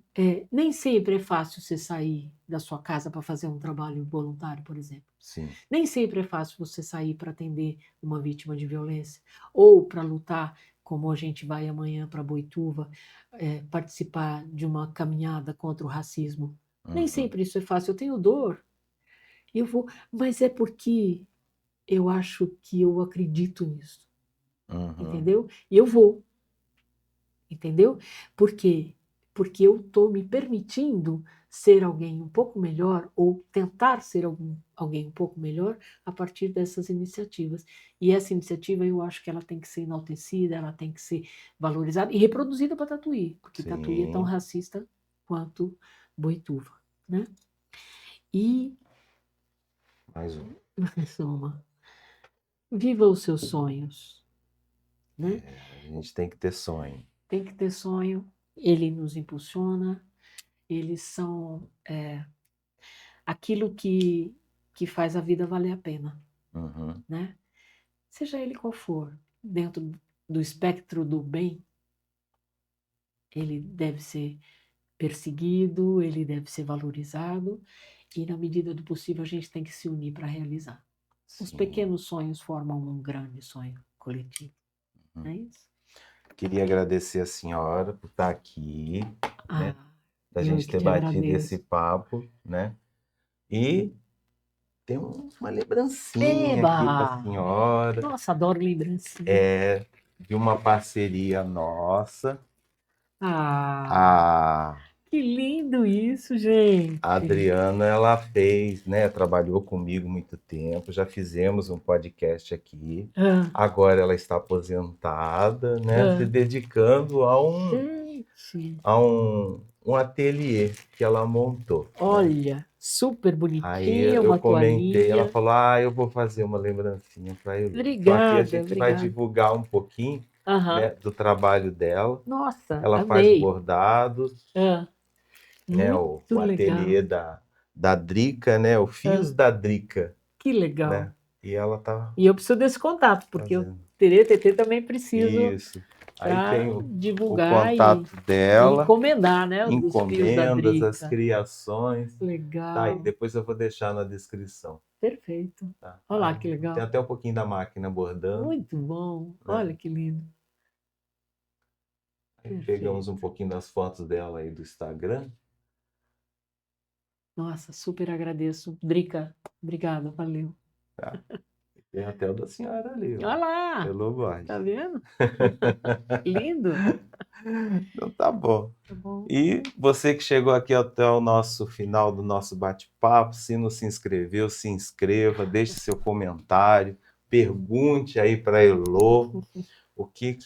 nem sempre é fácil você sair da sua casa para fazer um trabalho voluntário, por exemplo. Sim. Nem sempre é fácil você sair para atender uma vítima de violência ou para lutar, como a gente vai amanhã para Boituva, participar de uma caminhada contra o racismo. Nem Uhum. sempre isso é fácil. Eu tenho dor, eu vou, mas é porque eu acho que eu acredito nisso, Uhum. entendeu? E eu vou, entendeu? Por quê? Porque eu estou me permitindo ser alguém um pouco melhor ou tentar ser alguém um pouco melhor a partir dessas iniciativas. E essa iniciativa eu acho que ela tem que ser enaltecida, ela tem que ser valorizada e reproduzida para Tatuí, porque Tatuí é tão Sim. racista quanto Boituva, né? E Mais um. mais uma, viva os seus sonhos, né? A gente tem que ter sonho. Tem que ter sonho, ele nos impulsiona, eles são aquilo que faz a vida valer a pena, Uhum. né? Seja ele qual for, dentro do espectro do bem, ele deve ser perseguido, ele deve ser valorizado, e na medida do possível a gente tem que se unir para realizar. Os Sim. pequenos sonhos formam um grande sonho coletivo, não é isso? Queria agradecer a senhora por estar aqui, né? Ah, Da eu gente que ter te batido esse agradeço. papo, né? E tem uma lembrancinha aqui para a Eba! senhora, Nossa, adoro lembrancinha. de uma parceria nossa. Ah, A que lindo isso, gente. A Adriana, ela fez, né? Trabalhou comigo muito tempo, já fizemos um podcast aqui. Ah, Agora ela está aposentada, né? Se ah. dedicando Gente, a um ateliê que ela montou, né? olha, super Aí bonitinha, eu uma comentei, ela toalhinha. falou: eu vou fazer uma lembrancinha para Elô. Então aqui a Obrigada, gente vai obrigada. divulgar um pouquinho, Aham. né, do trabalho dela. Nossa, Ela faz amei. bordados, Ah, né? O, muito o legal. ateliê da Drica, né? O Ah, Fios da Drica, que legal. né? E ela tá E eu preciso desse contato, porque eu, fazendo TT também preciso isso. Aí para tem o divulgar contato e dela, encomendar, né? O dos fios da encomendas, as Drica. criações. Tá aí, Legal. depois eu vou deixar na descrição, Perfeito. tá? Olha lá que Tem legal. até um pouquinho da máquina bordando, Muito bom. né? Olha que lindo. Aí pegamos um Perfeito. pouquinho das fotos dela aí do Instagram, Nossa, super agradeço. Drica, obrigada, valeu. tá? Tem até o da senhora ali, ó. Olha lá, Elô tá Borges. vendo? Lindo. Então tá bom. Tá bom. E você que chegou aqui até o nosso final do nosso bate-papo, se não se inscreveu, se inscreva, deixe seu comentário, pergunte aí para Elô o que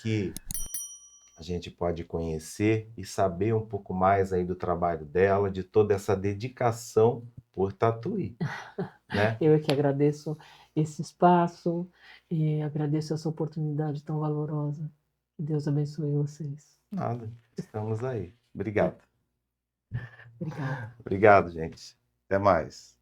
a gente pode conhecer e saber um pouco mais aí do trabalho dela, de toda essa dedicação por Tatuí, né? Eu é que agradeço esse espaço e agradeço essa oportunidade tão valorosa. Que Deus abençoe vocês. Nada, estamos aí. Obrigado. Obrigada. Obrigado, gente. Até mais.